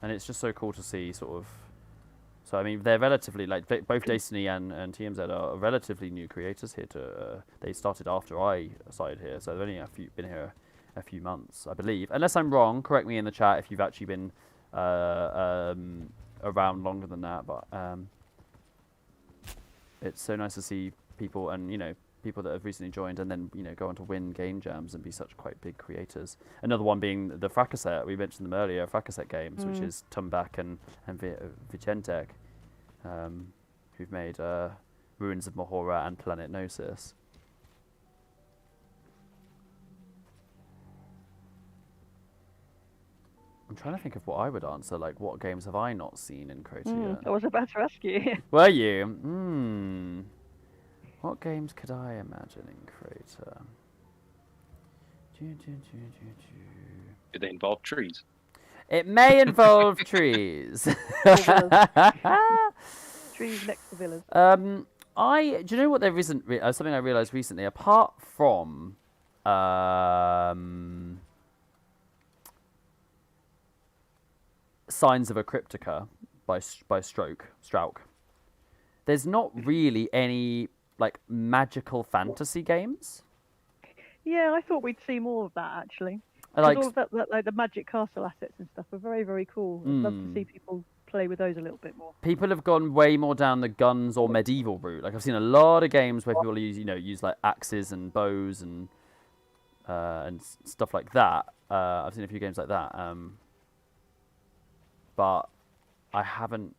And it's just so cool to see sort of... So, I mean, they're relatively... like both Destiny and TMZ are relatively new creators here. They started after I started here, so they've only been here a few months, I believe. Unless I'm wrong, correct me in the chat if you've actually been... around longer than that, but it's so nice to see people, and people that have recently joined, and then go on to win game jams and be such quite big creators. Another one being the Fracasset. We mentioned them earlier, Fracasset Games, which is Tumbak and Vicentek, who've made Ruins of Mahora and Planet Gnosis. I'm trying to think of what I would answer. Like, what games have I not seen in Crayta yet? I was about to ask you. Were you? What games could I imagine in Crayta? Do they involve trees? It may involve trees. Trees next to villas. Do you know what there isn't? Something I realised recently, apart from Signs of a Cryptica by Strauch. There's not really any like magical fantasy games. Yeah, I thought we'd see more of that actually. Like all of that, like the Magic Castle assets and stuff are very, very cool. I'd love to see people play with those a little bit more. people have gone way more down the guns or medieval route. Like I've seen a lot of games where people use like axes and bows and stuff like that. I've seen a few games like that. But I haven't,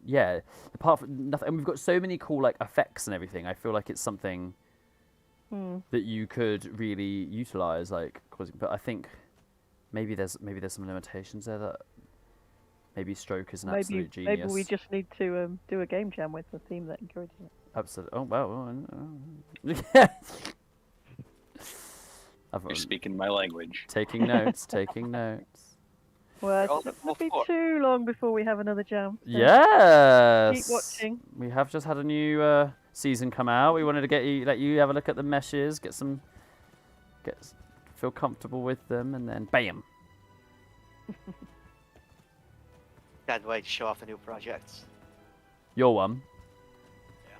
apart from nothing, and we've got so many cool like effects and everything. I feel like it's something that you could really utilize, but I think maybe there's some limitations there that maybe Stroke is an absolute genius. Maybe we just need to do a game jam with a theme that encourages it. Absolutely. Oh well. You're speaking my language. Taking notes. Well, it's not going to be too long before we have another jam. So Yes. keep watching. We have just had a new season come out. We wanted to let you have a look at the meshes, feel comfortable with them, and then bam. Can't wait to show off the new projects. Your one. Yeah.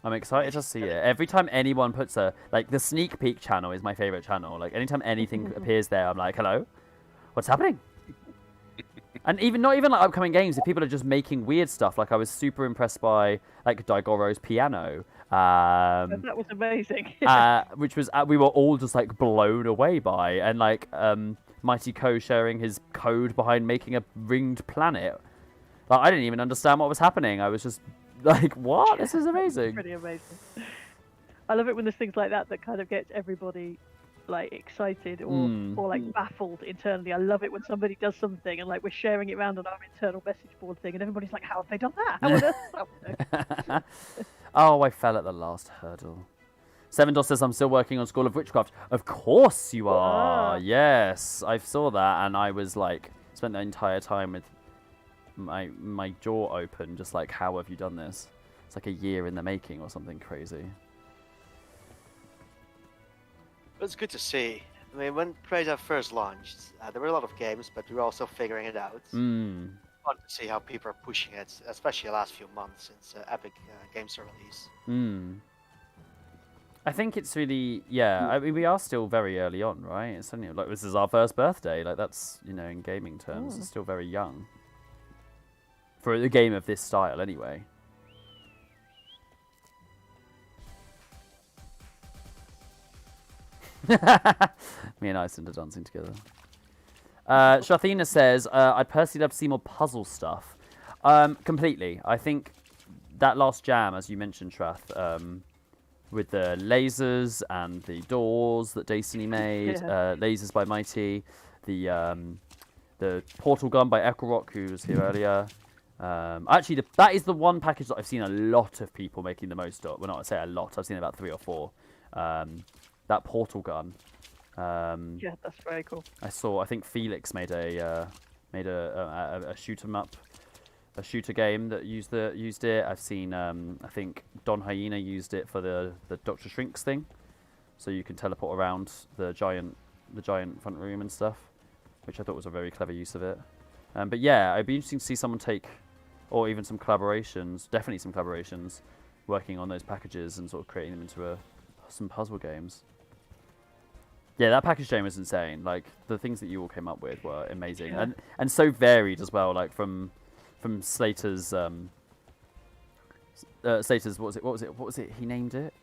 I'm excited to see it. Every time anyone puts the sneak peek channel is my favorite channel. Like anytime anything appears there, I'm like, hello, what's happening? And not even like upcoming games, if people are just making weird stuff. Like I was super impressed by like Daigoro's piano. That was amazing. Which was we were all just like blown away by, and like Mighty Ko sharing his code behind making a ringed planet. Like I didn't even understand what was happening. I was just like, what? This is amazing. Pretty amazing. I love it when there's things like that kind of gets everybody like excited or like baffled internally. I love it when somebody does something and like we're sharing it around on our internal message board thing and everybody's like, how have they done that? How on earth? Oh, I fell at the last hurdle. Seven Dos says, I'm still working on School of Witchcraft. Of course you are. Yes, I saw that and I was like, spent the entire time with my jaw open, just like, how have you done this? It's like a year in the making or something crazy. It's good to see. I mean, when Crayta first launched, there were a lot of games, but we were also figuring it out. Fun to see how people are pushing it, especially the last few months since Epic Games release. I think it's really, I mean, we are still very early on, right? It's only like this is our first birthday. Like that's, in gaming terms, it's still very young for a game of this style, anyway. Me and Iceland are dancing together. Shathina says, I'd personally love to see more puzzle stuff. Completely. I think that last jam, as you mentioned, Trath, with the lasers and the doors that Destiny made, lasers by Mighty, the portal gun by Ecclerock, who was here earlier. Actually, that is the one package that I've seen a lot of people making the most of. Well, not to say a lot. I've seen about 3 or 4. That portal gun. Yeah, that's very cool. I think Felix made a shoot 'em up, a shooter game that used it. I've seen I think Don Hyena used it for the Dr. Shrinks thing, so you can teleport around the giant front room and stuff, which I thought was a very clever use of it. But yeah, it'd be interesting to see someone take, or even some collaborations, definitely some collaborations, working on those packages and sort of creating them into some puzzle games. Yeah, that package game was insane. Like the things that you all came up with were amazing, and so varied as well. Like from Slater's Slater's what was it? He named it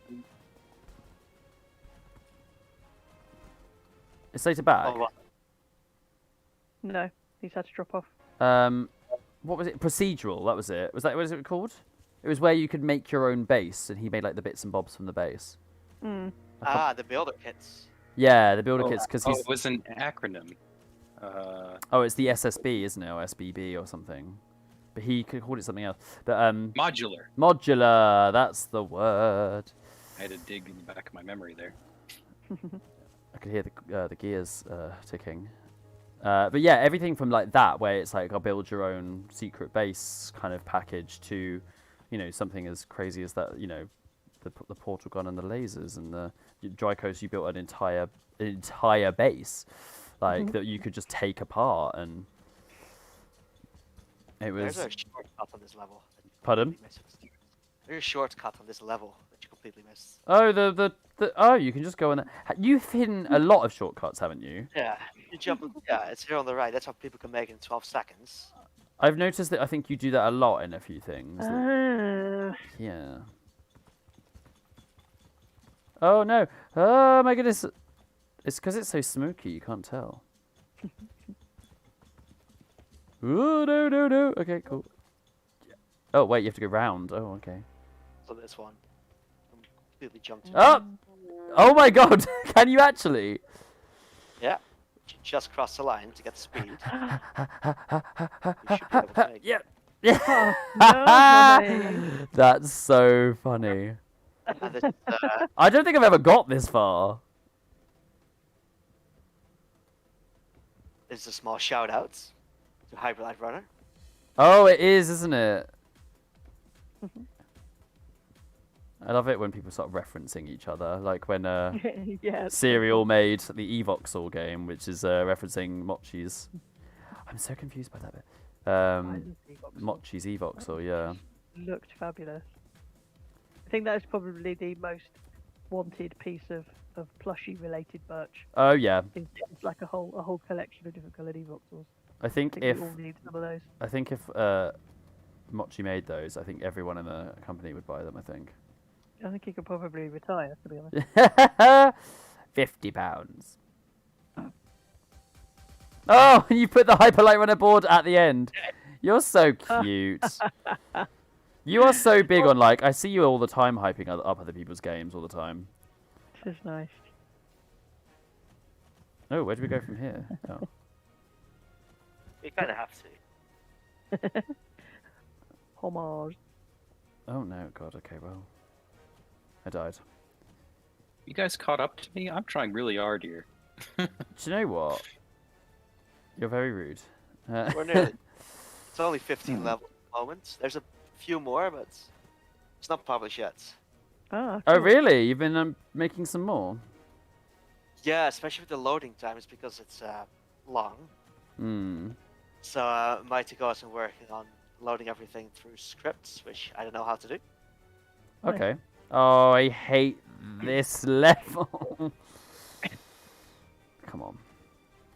Is Slater back? Oh, what? No, he's had to drop off. What was it? Procedural. That was it. What was it called? It was where you could make your own base, and he made like the bits and bobs from the base. Mm. The builder kits. Yeah, the builder kits because he's. it was an acronym. Oh, it's the SSB, isn't it, or SBB or something? But he could call it something else. But Modular. modular. That's the word. I had to dig in the back of my memory there. I could hear the gears ticking. But yeah, everything from like that, where it's like I'll build your own secret base kind of package, to, you know, something as crazy as that, you know, the portal gun and the lasers and the Dry Coast. You built an entire base, like that you could just take apart, and it was. There's a shortcut on this level. that you Pardon? completely missed. There's a shortcut on this level that you completely missed. Oh, you can just go on there. You've hidden a lot of shortcuts, haven't you? Yeah, you jump. Yeah, it's here on the right. That's how people can make it in 12 seconds. I've noticed that I think you do that a lot in a few things. Yeah. Oh no! Oh my goodness! It's because it's so smoky, you can't tell. Oh no! Okay, cool. Oh wait, you have to go round. Oh, okay. So this one, I'm completely jumped. Oh! Oh my God! Can you actually? Yeah, you just cross the line to get the speed. You should be able to make it. Yeah. Yeah. No, That's so funny. And this, I don't think I've ever got this far. this is a small shout out to Hyperlight Runner. Oh, it is, isn't it? I love it when people start referencing each other, like when yeah. Serial made the Evoxel game, which is referencing Mochi's. I'm so confused by that bit. Mochi's Evoxel, yeah. Looked fabulous. I think that is probably the most wanted piece of plushie related merch. Oh yeah. It's like a whole collection of different coloured Evoxels. I I think think if we all need some of those. Mochi made those, I think everyone in the company would buy them. I think. I think he could probably retire, to be honest. £50. Oh, you put the Hyperlight Runner board at the end. You're so cute. You are so big on, like, I see you all the time hyping up other people's games all the time. This is nice. Oh, where do we go from here? Oh. You kind of have to. Homage. Oh no, God, okay, well. I died. You guys caught up to me? I'm trying really hard here. Do you know what? You're very rude. We're nearly. It's only 15 levels at the moment. There's a few more, but it's not published yet. Ah, Oh, cool. really? You've been making some more? Yeah, especially with the loading times because it's long. Hmm. So Mighty Go's been working on loading everything through scripts, which I don't know how to do. Nice. Okay. Oh, I hate this level. Come on.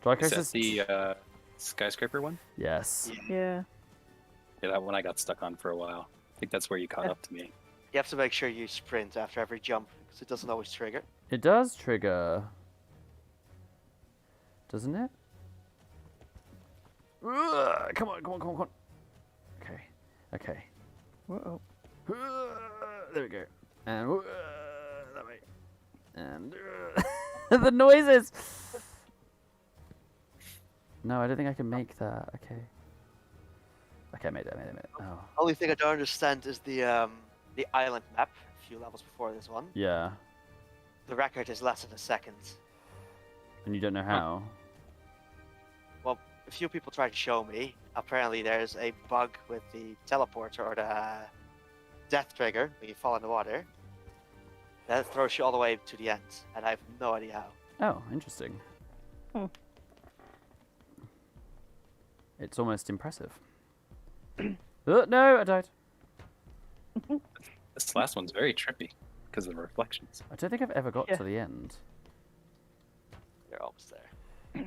Dry Is Coast that is... the skyscraper one? Yes. Yeah. Yeah, that one I got stuck on for a while. I think that's where you caught up to me. You have to make sure you sprint after every jump because it doesn't always trigger. It does trigger. Doesn't it? Ugh, come on. Okay. Okay. Uh-oh. There we go. And that way. And the noises. No, I don't think I can make that. Okay. Okay, I made it. Oh. Only thing I don't understand is the island map. A few levels before this one, Yeah. the record is less than a second. And you don't know how. Well, a few people tried to show me. Apparently, there's a bug with the teleporter or the death trigger when you fall in the water. That throws you all the way to the end, and I have no idea how. Oh, interesting. Hmm. It's almost impressive. Oh, no, I died. This last one's very trippy because of the reflections. I don't think I've ever got Yeah. to the end. You're almost there.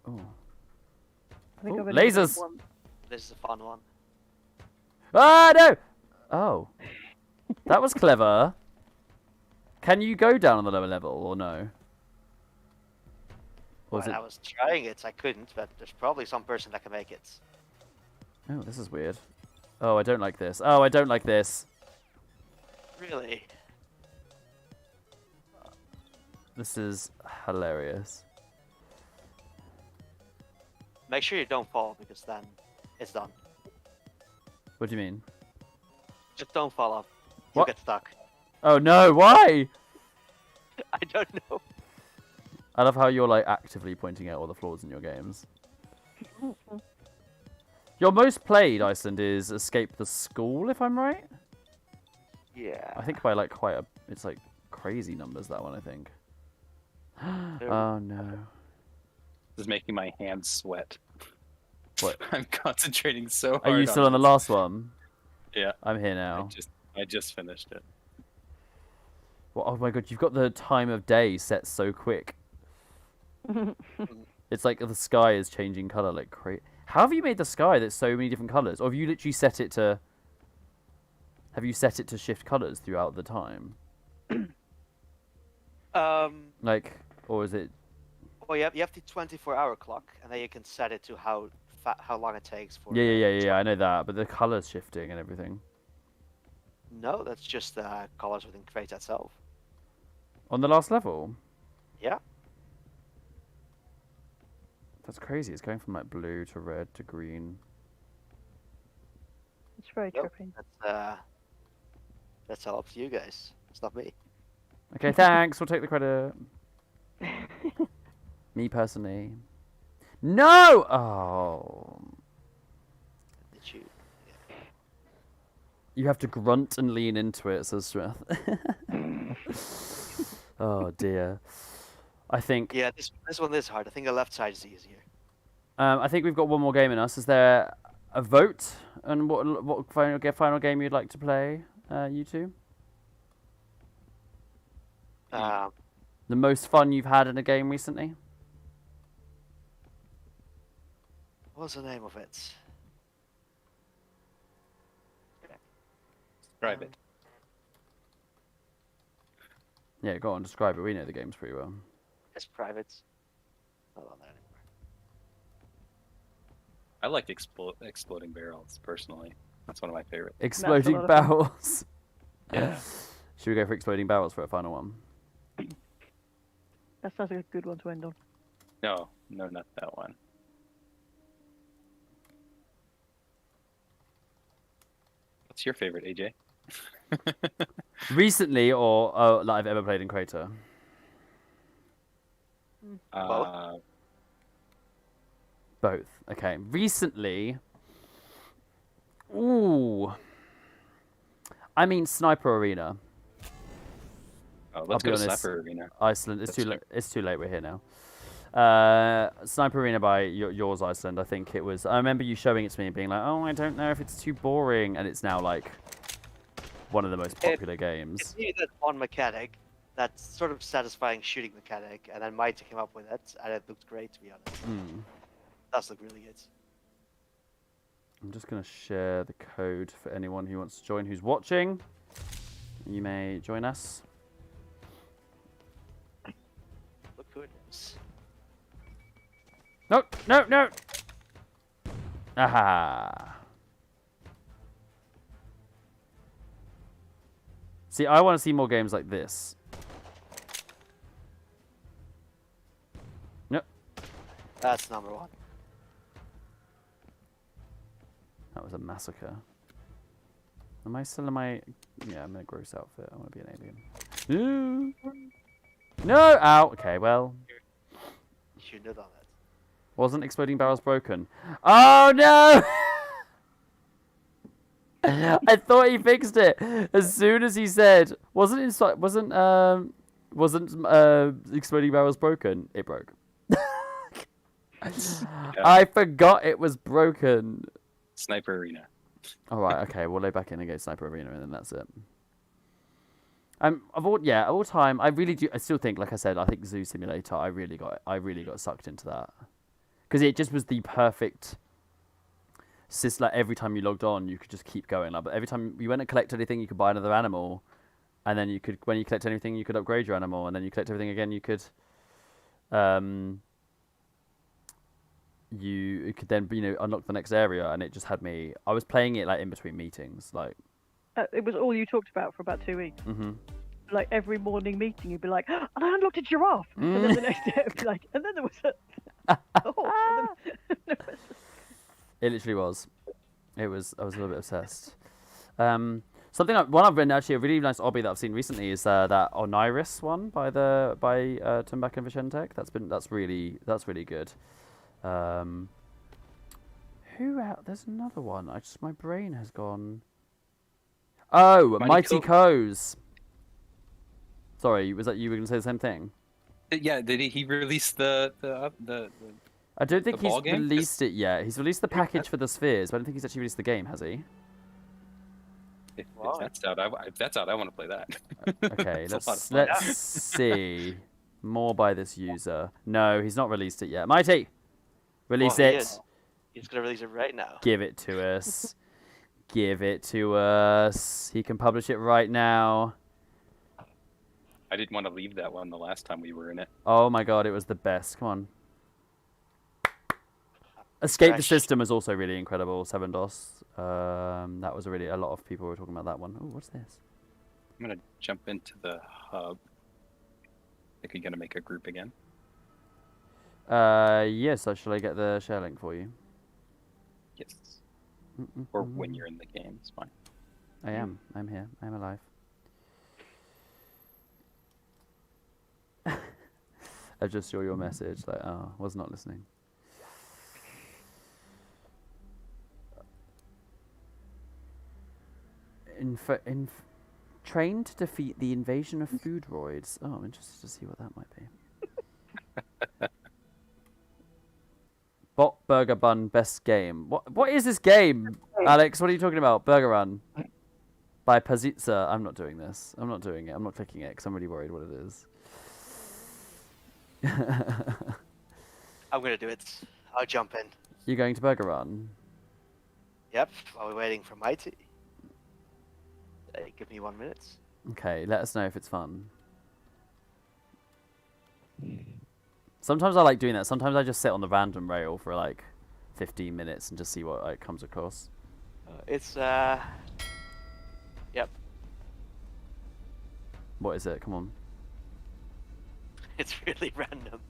Oh. I think Ooh, I've only got lasers! one. This is a fun one. Ah, no! Oh. That was clever. Can you go down on the lower level, or no? Or is When it... I was trying it, I couldn't, but there's probably some person that can make it. Oh, this is weird. Oh, I don't like this. Oh, I don't like this. Really? This is hilarious. Make sure you don't fall, because then it's done. What do you mean? Just don't fall off. You'll What? get stuck. Oh no, why? I don't know. I love how you're like actively pointing out all the flaws in your games. Your most played, Iceland, is Escape the School, if I'm right? Yeah. I think by like quite a... It's like crazy numbers, that one, I think. Oh no. This is making my hands sweat. What? I'm concentrating so hard. Are you still on the this. last one? Yeah. I'm here now. I just finished it. Well, oh my god, you've got the time of day set so quick. It's like the sky is changing colour like crazy. How have you made the sky that's so many different colours? Or have you literally set it to... Have you set it to shift colours throughout the time? Like, or is it... Well, you have the 24-hour clock, and then you can set it to how long it takes for. Yeah, I know that, but the colours shifting and everything. No, that's just colors within Crayta itself. On the last level? Yeah. That's crazy. It's going from like blue to red to green. It's very Nope. tripping. That's all up to you guys. It's not me. Okay, thanks. We'll take the credit. Me personally. No! Oh. Did you? You have to grunt and lean into it, says Strath. Oh dear. I think... Yeah, this one is hard. I think the left side is easier. I think we've got one more game in us. Is there a vote on what final game you'd like to play, you two? Um, The most fun you've had in a game recently? what's the name of it? Describe it. Yeah, go on, describe it. We know the games pretty well. It's private. Not on there anymore. I like exploding barrels personally. That's one of my favorites. Exploding lot of fun. barrels. Yeah. Should we go for exploding barrels for a final one? That sounds like a good one to end on. No, not that one. What's your favorite, AJ? Recently, or that I've ever played in Crayta? Both. Okay. Recently. Ooh. I mean, Sniper Arena. Oh, I'll let's be go to honest. Sniper Arena. Iceland. It's That's too fair. late. It's too late. We're here now. Sniper Arena by yours, Iceland. I think it was. I remember you showing it to me and being like, "Oh, I don't know if it's too boring," and it's now like one of the most popular games. It's really that one mechanic, that sort of satisfying shooting mechanic, and then Mighty came up with it, and it looked great, to be honest. Mm. It does look really good. I'm just gonna share the code for anyone who wants to join, who's watching. You may join us. Look who it is. No, no, no. Aha. See, I want to see more games like this. Nope. That's number one. That was a massacre. Am I still in my... Yeah, I'm in a gross outfit. I want to be an alien. No! Ow! Okay, well... You shouldn't have done that. Wasn't exploding barrels broken? Oh no! I thought he fixed it as soon as he said wasn't exploding barrels broken. It broke. I forgot it was broken. Sniper Arena. All right, okay, we'll lay back in and go Sniper Arena, and then that's it. Of all time, I really do. I still think, like I said, I think Zoo Simulator. I really got sucked into that because it just was the perfect. Like every time you logged on, you could just keep going. Like, but every time you went and collect anything, you could buy another animal, and then when you collect anything, you could upgrade your animal, and then you collect everything again, you could, you could then unlock the next area, and it just had me. I was playing it like in between meetings, like. It was all you talked about for about 2 weeks. Mm-hmm. Like every morning meeting, you'd be like, "And I unlocked a giraffe," and then the next day, it'd be like, "And then there was a horse." And then... It literally was. It was. I was a little bit obsessed. One I've been actually a really nice obby that I've seen recently is that Oniris one by Tumbak and Vicentec. That's really good. Who else? There's another one. My brain has gone. Oh, Mighty Co's. Sorry, was that you were going to say the same thing? Yeah, did he release the I don't think he's ball game? released it yet. He's released the package for the spheres, but I don't think he's actually released the game, has he? If that's out, I want to play that. Okay, That's a lot of let's see. More by this user. No, he's not released it yet. Mighty, release Well, he it. is. He's gonna release it right now. Give it to us. Give it to us. He can publish it right now. I didn't want to leave that one the last time we were in it. Oh my god, it was the best. Come on. Escape the Fresh. System was also really incredible. 7DOS. That was a lot of people were talking about that one. Oh, what's this? I'm gonna jump into the hub. I think you're gonna make a group again. Yes. So shall I get the share link for you? Yes. Or when you're in the game, it's fine. I am. I'm here. I'm alive. I just saw your message. Like, oh, was not listening. Trained to defeat the invasion of foodroids. Oh, I'm interested to see what that might be. Bot Burger Bun best game. What is this game, Alex? What are you talking about? Burger Run by Pazitza. I'm not doing this. I'm not doing it. I'm not clicking it because I'm really worried what it is. I'm gonna do it. I'll jump in. You going to Burger Run? Yep. While we're waiting for Mighty. Give me 1 minute. Okay, let us know if it's fun. Sometimes I like doing that. Sometimes I just sit on the random rail for like 15 minutes and just see what comes across. It's Yep. What is it? Come on. It's really random.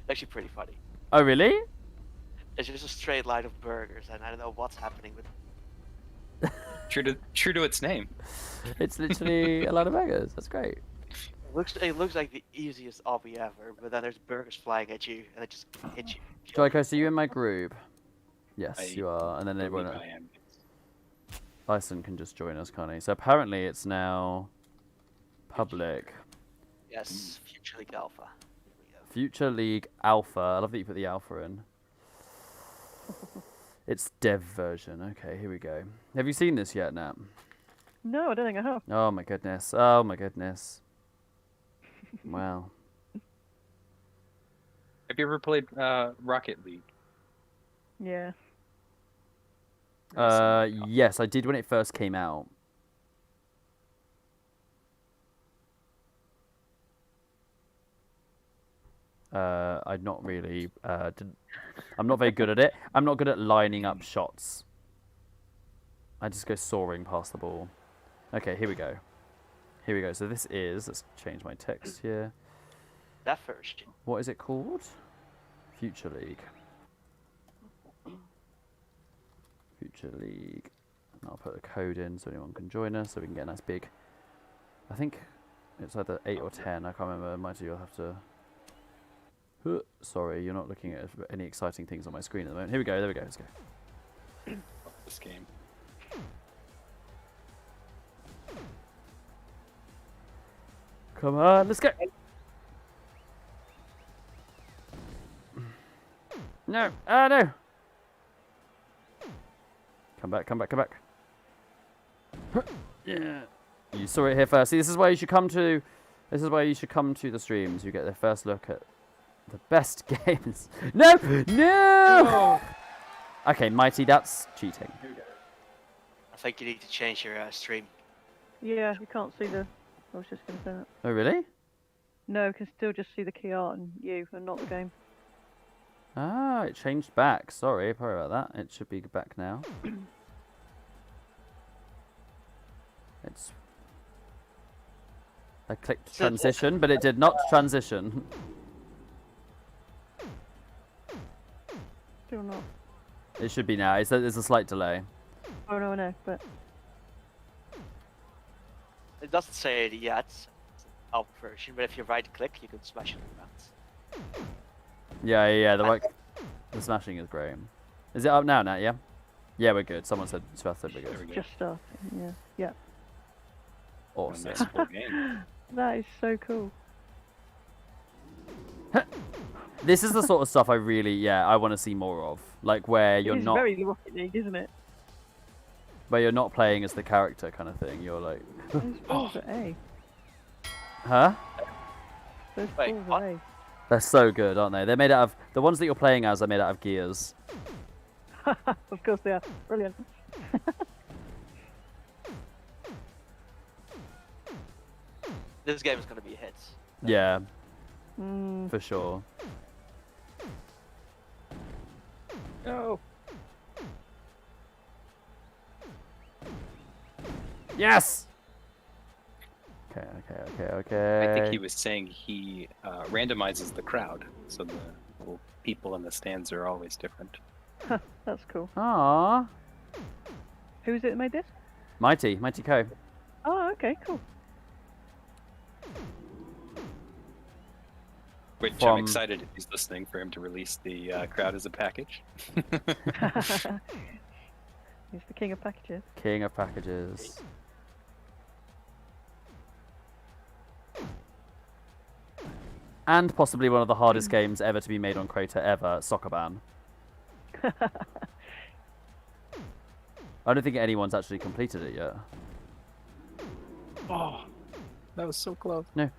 Actually, pretty funny. Oh, really? It's just a straight line of burgers, and I don't know what's happening with. True to its name. It's literally a lot of burgers. That's great. It looks like the easiest obby ever, but then there's burgers flying at you, and it just hits you. Draco, so you in my group? Yes, I you are. And then everyone. I am. Lyson can just join us, can't he? So apparently it's now public. Yes, Future League Alpha. Here we go. Future League Alpha. I love that you put the alpha in. It's dev version. Okay, here we go. Have you seen this yet, Nat? No, I don't think I have. Oh my goodness. Oh my goodness. Wow. Have you ever played Rocket League? Yeah. Yes, I did when it first came out. I'm not really. I'm not very good at it. I'm not good at lining up shots. I just go soaring past the ball. Okay, here we go. Here we go. So this is. Let's change my text here. That first. What is it called? Future League. Future League. And I'll put a code in so anyone can join us, so we can get a nice big. I think it's either 8 or 10. I can't remember. Mighty, you'll have to. Sorry, you're not looking at any exciting things on my screen at the moment. Here we go. There we go. Let's go. This game. Come on, let's go. No. Ah, no. Come back, come back, come back. Yeah. You saw it here first. See, this is why you should come to. This is why you should come to the streams. You get the first look at the best games. No, no. Okay, Mighty, that's cheating. I think you need to change your stream. Yeah, you can't see the. I was just going to say that. Oh, really? No, you can still just see the key art and you, and not the game. Ah, it changed back. Sorry about that. It should be back now. It's. I clicked So- transition, but it did not transition. Still not. It should be now. There's a slight delay. Oh no, no, but It doesn't say it yet. It's an out version, but if you right click, you can smash it around. Yeah. The smashing is great. Is it up now, Nat? Yeah. Yeah, we're good. Someone said we're There good. we go. just starting. Yeah, yeah. Awesome. Nice full game. That is so cool. This is the sort of stuff I really, I want to see more of. Like where you're It's not, very Rocket League, isn't it? where you're not playing as the character kind of thing. You're like, Those balls are A. huh? Those Wait, balls what? are A. They're so good, aren't they? They're made out of the ones that you're playing as are made out of gears. Of course they are. Brilliant. This game is going to be a hit. Yeah, Mm. for sure. Oh. Yes. Okay. I think he was saying he randomizes the crowd, so the little people in the stands are always different. That's cool. Aww. Who is it that made this? Mighty Co. Oh, okay, cool. Which From- I'm excited if he's listening for him to release the crowd as a package. He's the king of packages. King of packages. And possibly one of the hardest games ever to be made on Crayta ever, Soccer Ban. I don't think anyone's actually completed it yet. Oh, that was so close. No.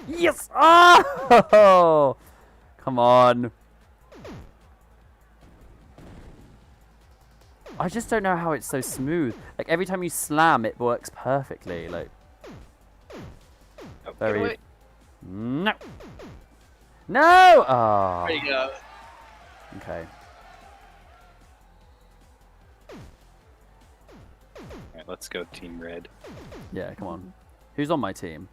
Yes! Oh! Come on. I just don't know how it's so smooth. Like every time you slam, it works perfectly. Like Oh, very. wait. No. No. Ah. There you go. Okay. Alright, let's go Team Red. Yeah. Come on. Who's on my team?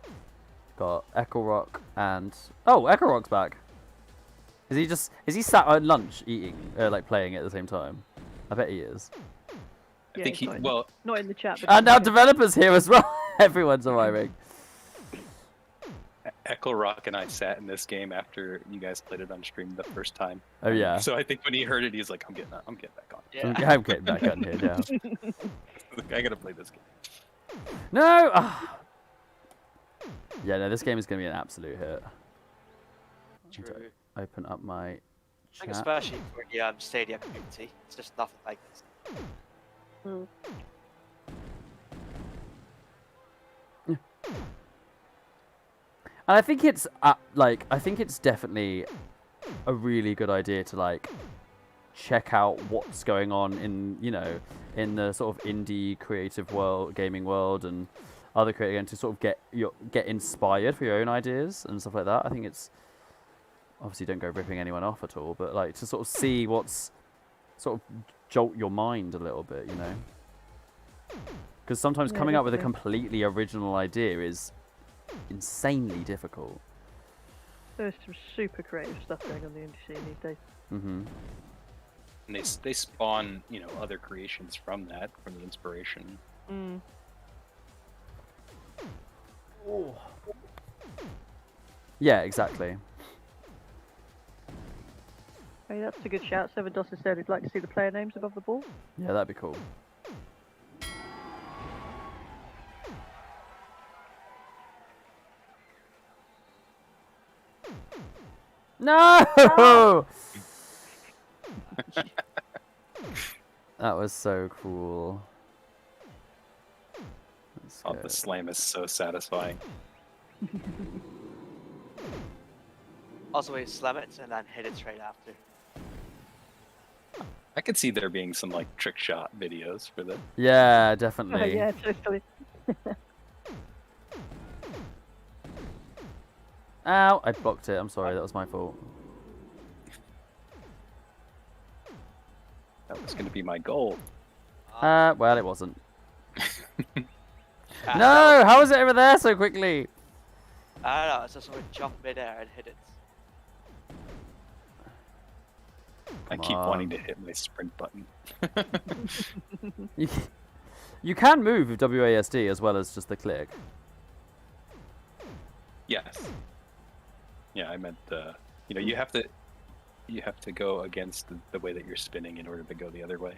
Got Echo Rock and Echo Rock's back. Is he sat at lunch eating, like playing at the same time? I bet he is. I Yeah, think he's he, not not in the chat. But And now developers here as well. Everyone's arriving. Echo Rock and I sat in this game after you guys played it on stream the first time. Oh yeah. So I think when he heard it, he's like, I'm getting back on. Yeah. I'm getting back on here now. I gotta play this game. No! Ah. Yeah, no, this game is going to be an absolute hit. True. Open up my I think chat. especially for the Stadia community, it's just nothing like this. Mm. And I think it's I think it's definitely a really good idea to like check out what's going on in in the sort of indie creative world, gaming world, and other creative games to sort of get inspired for your own ideas and stuff like that. I think it's obviously don't go ripping anyone off at all, but like to sort of see what's sort of jolt your mind a little bit, because sometimes Yeah, coming up with a definitely. completely original idea is insanely difficult. There's some super creative stuff going on in the indie scene these days. Hmm. And they spawn, other creations from that, from the inspiration. Mm. Yeah, exactly. Hey, that's a good shout. Seven Dos has said he'd like to see the player names above the ball. Yeah, that'd be cool. No! That was so cool. Let's Oh, go. the slam is so satisfying. Also, we slam it and then hit it straight after. I could see there being some like trick shot videos for the. Yeah, definitely. Yeah, totally. Ow! I blocked it. I'm sorry. That was my fault. That was going to be my goal. Well, it wasn't. Ah, No! How was it over there so quickly? I don't know. It's just sort of jump midair and hit it. I keep wanting to hit my sprint button. You can move with WASD as well as just the click. Yes. Yeah, I meant you know, you have to go against the way that you're spinning in order to go the other way.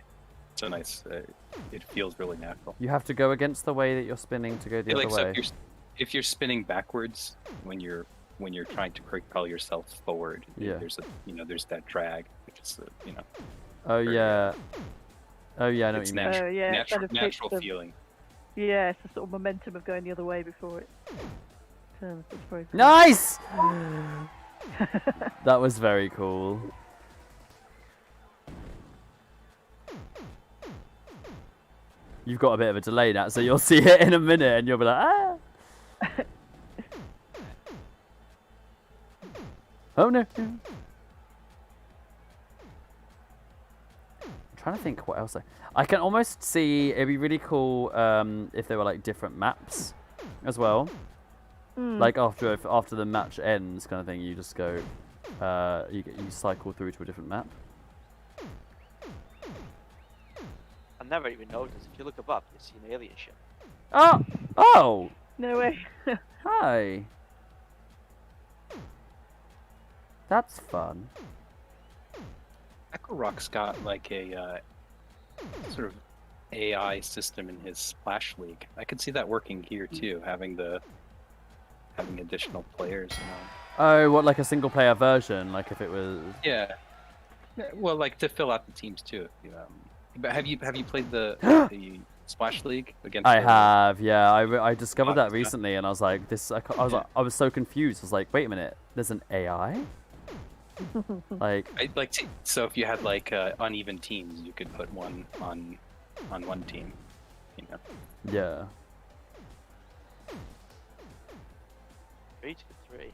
It's a nice. It feels really natural. You have to go against the way that you're spinning to go the other So way. if you're spinning backwards when you're trying to propel yourself forward, Yeah. there's that drag, which is Oh yeah. Oh yeah, I know what it's you mean. natural, Oh, yeah, it kind of takes natural the- feeling. Yeah, it's the sort of momentum of going the other way before it turns. That's very cool. Nice! That was very cool. You've got a bit of a delay now, so you'll see it in a minute and you'll be like, ah! Oh no. I'm trying to think what else I can almost see. It'd be really cool if there were like different maps as well. Like after the match ends, kind of thing. You just go, you cycle through to a different map. I never even noticed. If you look above, you see an alien ship. Oh, No way. hi. That's fun. Echo Rock's got like a sort of AI system in his Splash League. I could see that working here too, having additional players. Oh, what, like a single player version? Like if it was. Yeah. Well, like to fill out the teams too. But have you played the Splash League against? I have, yeah. I discovered that yeah. recently, and I was like, I was so confused. I was like, wait a minute, there's an AI. Like, so if you had like uneven teams, you could put one on one team. yeah. 3 to 3.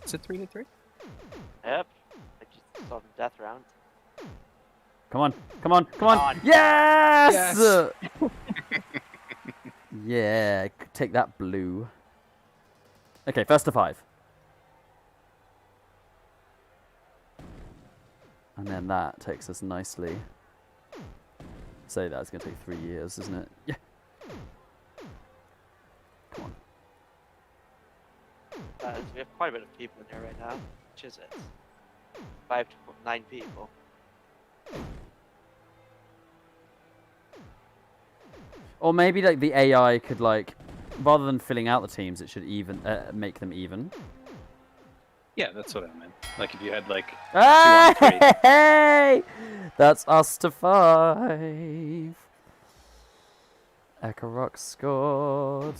Is it 3-3? Yep. I just saw the death round. Come on, come on, come on! On. Yes! Yeah, take that, blue. Okay, first to 5. And then that takes us nicely. Say that's going to take 3 years, isn't it? Yeah. Come on. We have quite a bit of people in here right now. Which is it? 5 to 9 people. Or maybe like the AI could like, rather than filling out the teams, it should even make them even. Yeah, that's what I meant. Like if you had like Hey! That's us to 5. Echo Rock scored.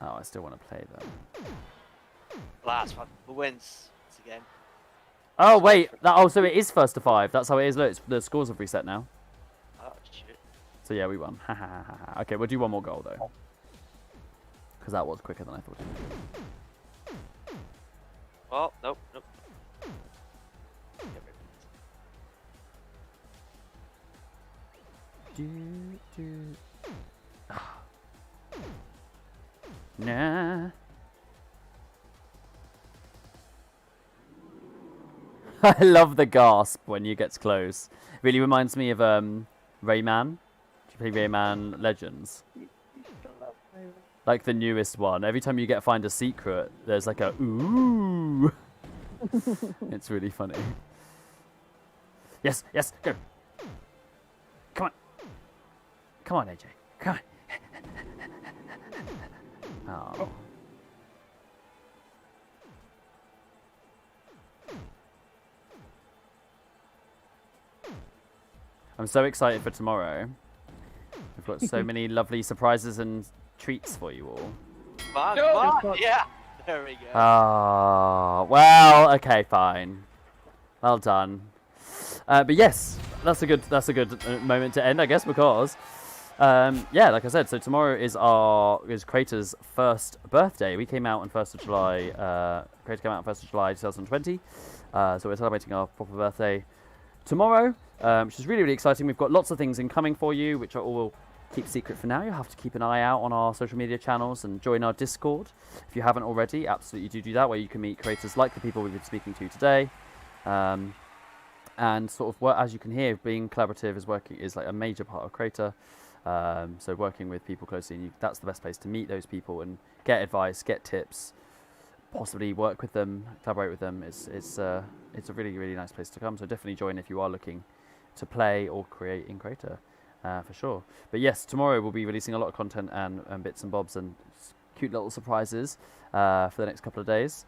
Oh, I still want to play though. Last one. Who wins? Once again. Oh wait, so it is first to 5. That's how it is. Look, the scores have reset now. Oh shit. So yeah, we won. Okay, we'll do one more goal though, because that was quicker than I thought. Well, nope. Get rid of it. Nah. I love the gasp when you get close. Really reminds me of Rayman. Do you play Rayman Legends? Like the newest one. Every time you find a secret, there's like a ooh. It's really funny. Yes, yes, go. Come on. Come on, AJ. Come on. Oh. I'm so excited for tomorrow. We've got so many lovely surprises and treats for you all. Come on. Yeah. There we go. Ah, well, okay, fine. Well done. But yes, that's a good moment to end, I guess, because Yeah, like I said, so tomorrow is Crayta's first birthday. We came out on 1st of July. Crayta came out on 1st of July 2020. So we're celebrating our proper birthday tomorrow, which is really, really exciting. We've got lots of things incoming for you, which are all keep secret for now. You'll have to keep an eye out on our social media channels and join our Discord. If you haven't already, absolutely do that, where you can meet creators like the people we've been speaking to today. And sort of, as you can hear, being collaborative is like a major part of Crayta. So working with people closely, and that's the best place to meet those people and get advice, get tips, possibly work with them, collaborate with them. It's a really, really nice place to come. So definitely join if you are looking to play or create in Crayta, for sure. But yes, tomorrow we'll be releasing a lot of content and bits and bobs and cute little surprises for the next couple of days.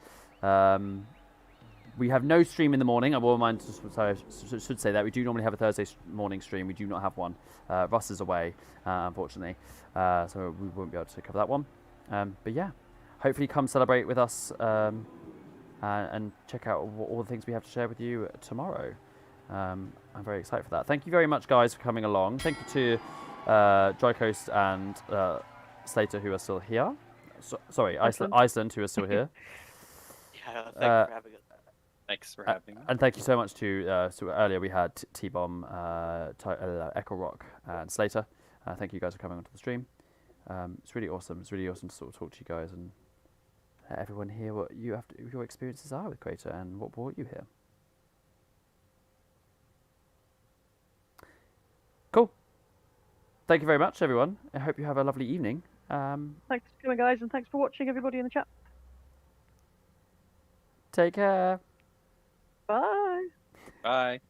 We have no stream in the morning. I will remind, sorry, I should say that we do normally have a Thursday morning stream. We do not have one. Russ is away, unfortunately, so we won't be able to cover that one. But yeah, hopefully come celebrate with us and check out all the things we have to share with you tomorrow. I'm very excited for that. Thank you very much, guys, for coming along. Thank you to Dry Coast and Slater, who are still here. Sorry, Iceland, who are still here. Yeah, thank you for having us. Thanks for having me. And thank you so much to, so earlier we had T-Bomb, Echo Rock, and Slater. Thank you guys for coming onto the stream. It's really awesome. It's really awesome to sort of talk to you guys and let everyone hear what your experiences are with Crayta and what brought you here. Cool. Thank you very much, everyone. I hope you have a lovely evening. Thanks for coming, guys, and thanks for watching, everybody in the chat. Take care. Bye. Bye.